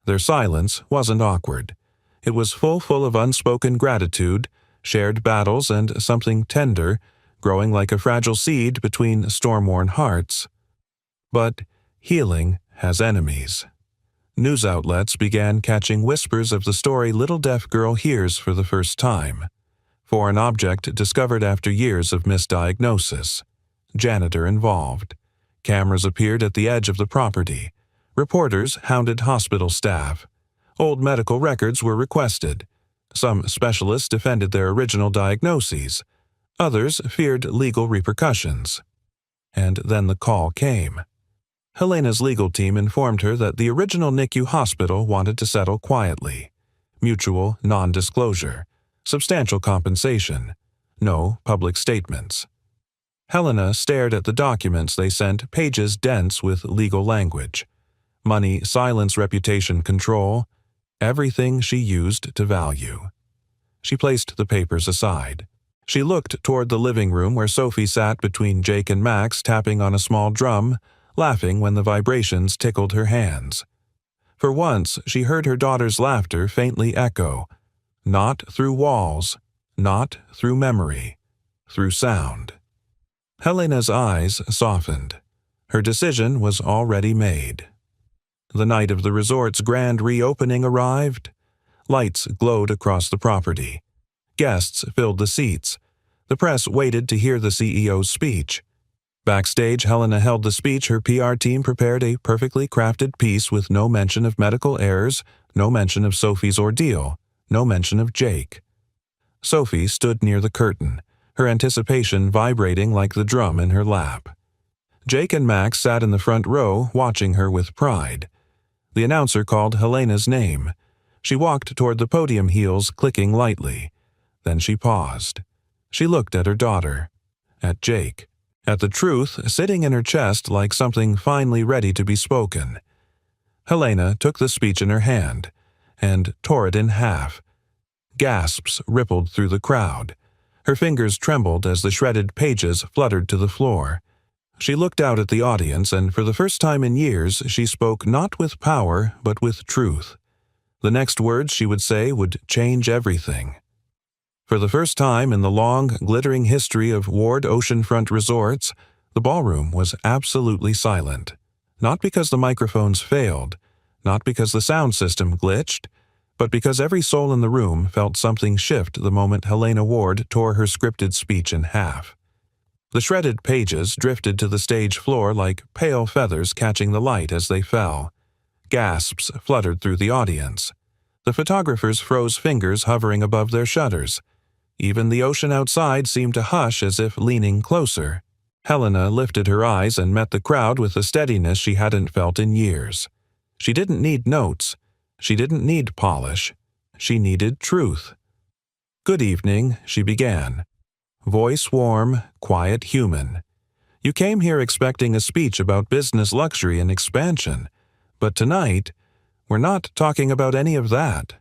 Their silence wasn't awkward. It was full of unspoken gratitude, shared battles, and something tender, growing like a fragile seed between storm-worn hearts. But healing has enemies. News outlets began catching whispers of the story little deaf girl hears for the first time. Foreign object discovered after years of misdiagnosis. Janitor involved. Cameras appeared at the edge of the property. Reporters hounded hospital staff. Old medical records were requested. Some specialists defended their original diagnoses. Others feared legal repercussions. And then the call came. Helena's legal team informed her that the original NICU hospital wanted to settle quietly. Mutual non-disclosure. Substantial compensation. No public statements. Helena stared at the documents they sent, pages dense with legal language. Money, silence, reputation, control. Everything she used to value. She placed the papers aside. She looked toward the living room where Sophie sat between Jake and Max, tapping on a small drum, laughing when the vibrations tickled her hands. For once, she heard her daughter's laughter faintly echo. Not through walls, not through memory, through sound. Helena's eyes softened. Her decision was already made. The night of the resort's grand reopening arrived. Lights glowed across the property. Guests filled the seats. The press waited to hear the CEO's speech. Backstage, Helena held the speech. Her PR team prepared a perfectly crafted piece with no mention of medical errors, no mention of Sophie's ordeal, no mention of Jake. Sophie stood near the curtain, her anticipation vibrating like the drum in her lap. Jake and Max sat in the front row, watching her with pride. The announcer called Helena's name. She walked toward the podium, heels clicking lightly. Then she paused. She looked at her daughter, at Jake, at the truth sitting in her chest like something finally ready to be spoken. Helena took the speech in her hand and tore it in half. Gasps rippled through the crowd. Her fingers trembled as the shredded pages fluttered to the floor. She looked out at the audience, and for the first time in years, she spoke not with power, but with truth. The next words she would say would change everything. For the first time in the long, glittering history of Ward oceanfront resorts, the ballroom was absolutely silent. Not because the microphones failed, not because the sound system glitched, but because every soul in the room felt something shift the moment Helena Ward tore her scripted speech in half. The shredded pages drifted to the stage floor like pale feathers catching the light as they fell. Gasps fluttered through the audience. The photographers froze fingers hovering above their shutters. Even the ocean outside seemed to hush as if leaning closer. Helena lifted her eyes and met the crowd with a steadiness she hadn't felt in years. She didn't need notes. She didn't need polish. She needed truth. "Good evening," she began. Voice warm, quiet, human. "You came here expecting a speech about business luxury and expansion, but tonight, we're not talking about any of that."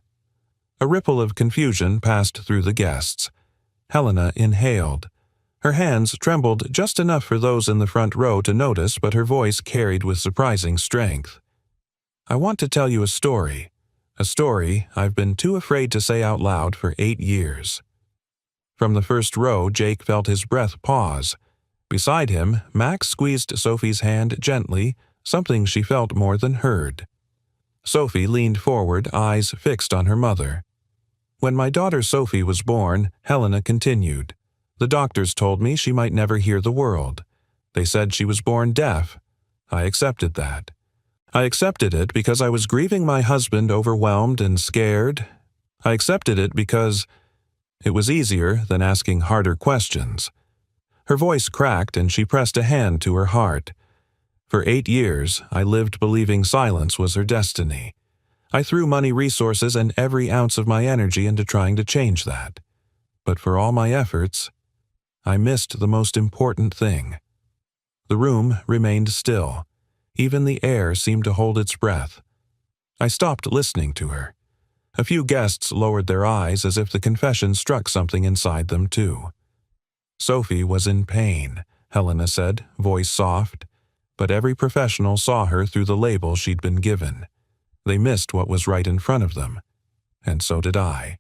A ripple of confusion passed through the guests. Helena inhaled. Her hands trembled just enough for those in the front row to notice, but her voice carried with surprising strength. "I want to tell you a story I've been too afraid to say out loud for 8 years." From the first row, Jake felt his breath pause. Beside him, Max squeezed Sophie's hand gently, something she felt more than heard. Sophie leaned forward, eyes fixed on her mother. "When my daughter Sophie was born," Helena continued, "the doctors told me she might never hear the world. They said she was born deaf. I accepted that. I accepted it because I was grieving my husband, overwhelmed and scared. I accepted it because it was easier than asking harder questions." Her voice cracked and she pressed a hand to her heart. "For 8 years, I lived believing silence was her destiny. I threw money, resources, and every ounce of my energy into trying to change that. But for all my efforts, I missed the most important thing." The room remained still. Even the air seemed to hold its breath. I stopped listening to her. A few guests lowered their eyes as if the confession struck something inside them too. "Sophie was in pain," Helena said, voice soft. But every professional saw her through the label she'd been given. They missed what was right in front of them. And so did I.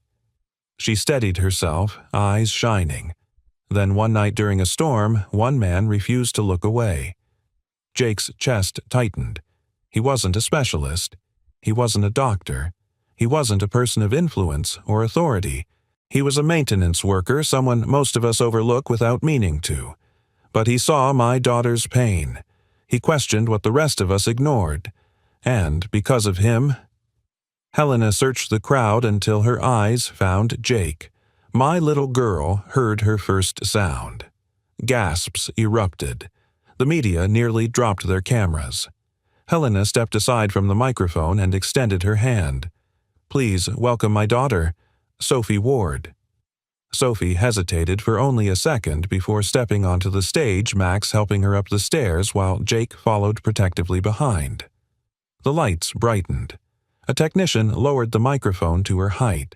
She steadied herself, eyes shining. Then one night during a storm, one man refused to look away. Jake's chest tightened. He wasn't a specialist. He wasn't a doctor. He wasn't a person of influence or authority. He was a maintenance worker, someone most of us overlook without meaning to. But he saw my daughter's pain. He questioned what the rest of us ignored. And because of him, Helena searched the crowd until her eyes found Jake. My little girl heard her first sound. Gasps erupted. The media nearly dropped their cameras. Helena stepped aside from the microphone and extended her hand. "Please welcome my daughter, Sophie Ward." Sophie hesitated for only a second before stepping onto the stage, Max helping her up the stairs while Jake followed protectively behind. The lights brightened. A technician lowered the microphone to her height.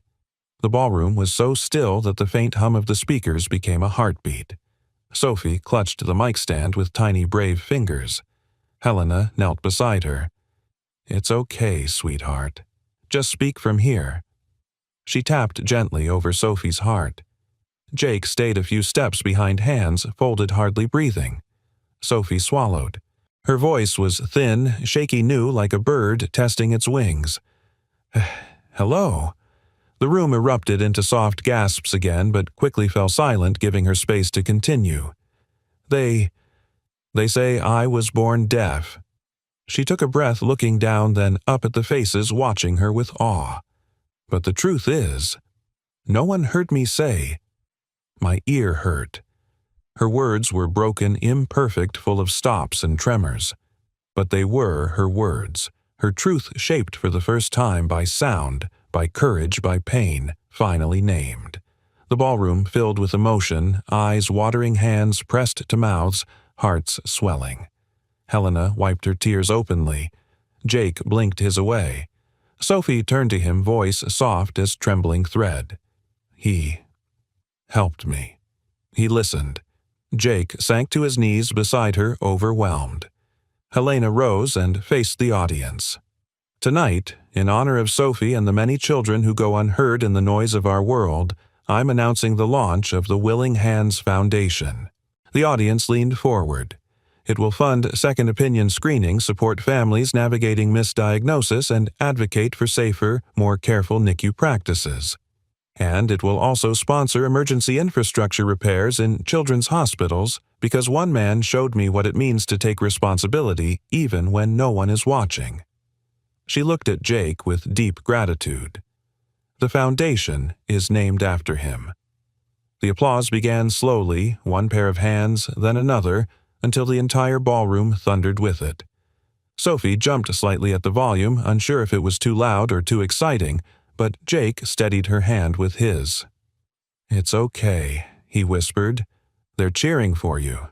The ballroom was so still that the faint hum of the speakers became a heartbeat. Sophie clutched the mic stand with tiny, brave fingers. Helena knelt beside her. "It's okay, sweetheart. Just speak from here." She tapped gently over Sophie's heart. Jake stayed a few steps behind, hands folded, hardly breathing. Sophie swallowed. Her voice was thin, shaky new like a bird testing its wings. "Hello." The room erupted into soft gasps again, but quickly fell silent, giving her space to continue. They say I was born deaf." She took a breath, looking down, then up at the faces watching her with awe. "But the truth is, No one heard me say. My ear hurt. Her words were broken, imperfect, full of stops and tremors. But they were her words, her truth shaped for the first time by sound, by courage, by pain, finally named. The ballroom filled with emotion, eyes watering, hands pressed to mouths, hearts swelling. Helena wiped her tears openly. Jake blinked his away. Sophie turned to him, voice soft as trembling thread. He helped me. He listened. Jake sank to his knees beside her, overwhelmed. Helena rose and faced the audience. Tonight, in honor of Sophie and the many children who go unheard in the noise of our world, I'm announcing the launch of the Willing Hands Foundation. The audience leaned forward. It will fund second opinion screenings, support families navigating misdiagnosis, and advocate for safer, more careful NICU practices. And it will also sponsor emergency infrastructure repairs in children's hospitals, because one man showed me what it means to take responsibility even when no one is watching. She looked at Jake with deep gratitude. The foundation is named after him. The applause began slowly, one pair of hands, then another, until the entire ballroom thundered with it. Sophie jumped slightly at the volume, unsure if it was too loud or too exciting, but Jake steadied her hand with his. "It's okay," he whispered. "They're cheering for you."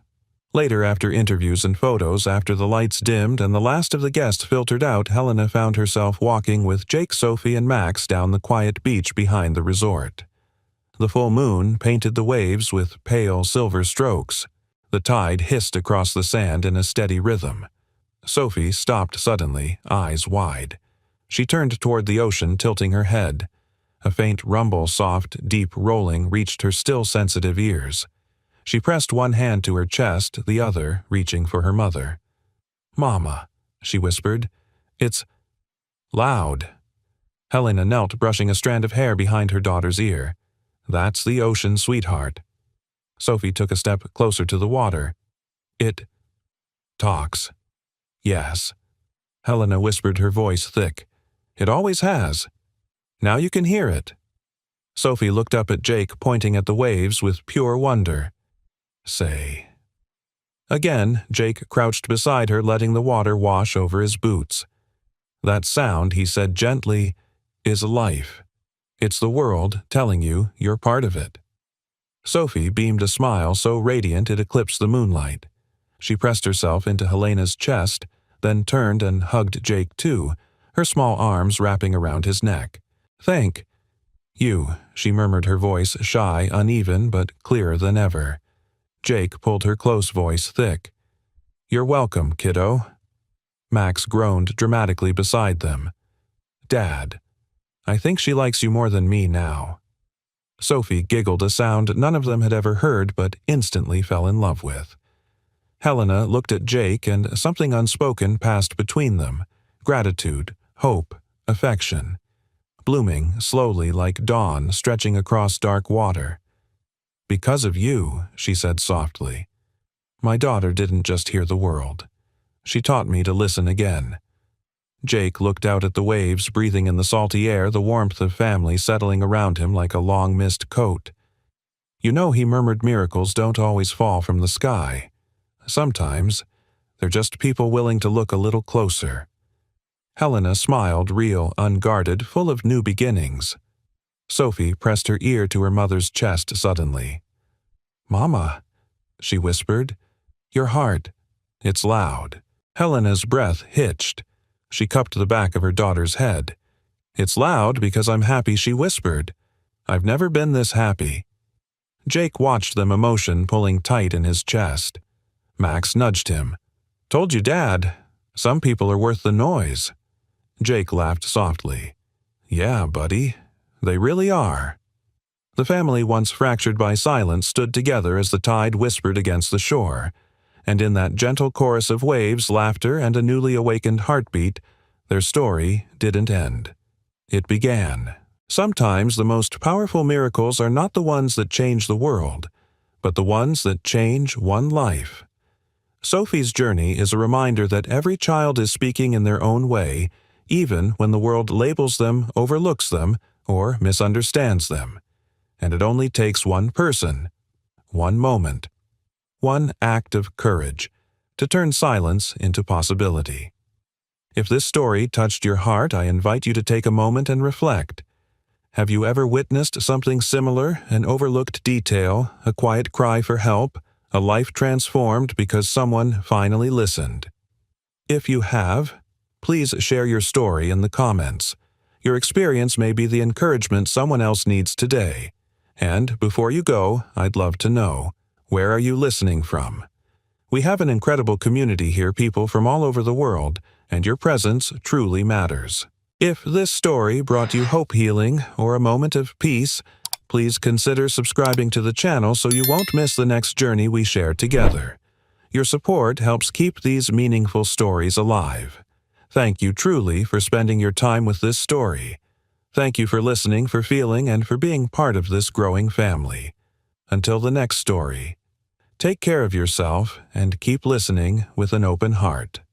Later, after interviews and photos, after the lights dimmed and the last of the guests filtered out, Helena found herself walking with Jake, Sophie, and Max down the quiet beach behind the resort. The full moon painted the waves with pale silver strokes. The tide hissed across the sand in a steady rhythm. Sophie stopped suddenly, eyes wide. She turned toward the ocean, tilting her head. A faint rumble, soft, deep rolling, reached her still sensitive ears. She pressed one hand to her chest, the other reaching for her mother. "Mama," she whispered. "It's loud." Helena knelt, brushing a strand of hair behind her daughter's ear. "That's the ocean, sweetheart." Sophie took a step closer to the water. "It talks." "Yes." Helena whispered, her voice thick. "It always has. Now you can hear it." Sophie looked up at Jake, pointing at the waves with pure wonder. "Say." Again, Jake crouched beside her, letting the water wash over his boots. "That sound," he said gently, "is life. It's the world telling you you're part of it." Sophie beamed a smile so radiant it eclipsed the moonlight. She pressed herself into Helena's chest, then turned and hugged Jake too, her small arms wrapping around his neck. "Thank you," she murmured, her voice shy, uneven, but clearer than ever. Jake pulled her close, voice thick. "You're welcome, kiddo." Max groaned dramatically beside them. "Dad, I think she likes you more than me now." Sophie giggled, a sound none of them had ever heard but instantly fell in love with. Helena looked at Jake, and something unspoken passed between them. Gratitude, hope, affection. Blooming slowly like dawn stretching across dark water. "Because of you," she said softly. "My daughter didn't just hear the world. She taught me to listen again." Jake looked out at the waves, breathing in the salty air, the warmth of family settling around him like a long-missed coat. "You know," he murmured, "miracles don't always fall from the sky. Sometimes, they're just people willing to look a little closer." Helena smiled, real, unguarded, full of new beginnings. Sophie pressed her ear to her mother's chest suddenly. "Mama," she whispered, "your heart, it's loud." Helena's breath hitched. She cupped the back of her daughter's head. "It's loud because I'm happy," she whispered. "I've never been this happy." Jake watched them, emotion pulling tight in his chest. Max nudged him. "Told you, Dad. Some people are worth the noise." Jake laughed softly. "Yeah, buddy. They really are." The family, once fractured by silence, stood together as the tide whispered against the shore. And in that gentle chorus of waves, laughter, and a newly awakened heartbeat, their story didn't end. It began. Sometimes the most powerful miracles are not the ones that change the world, but the ones that change one life. Sophie's journey is a reminder that every child is speaking in their own way, even when the world labels them, overlooks them, or misunderstands them. and it only takes one person, one moment, one act of courage to turn silence into possibility. If this story touched your heart, I invite you to take a moment and reflect. Have you ever witnessed something similar, an overlooked detail, a quiet cry for help, a life transformed because someone finally listened? If you have, please share your story in the comments. Your experience may be the encouragement someone else needs today. And before you go, I'd love to know, where are you listening from? We have an incredible community here, people from all over the world, and your presence truly matters. If this story brought you hope, healing, or a moment of peace, please consider subscribing to the channel so you won't miss the next journey we share together. Your support helps keep these meaningful stories alive. Thank you truly for spending your time with this story. Thank you for listening, for feeling, and for being part of this growing family. Until the next story, take care of yourself and keep listening with an open heart.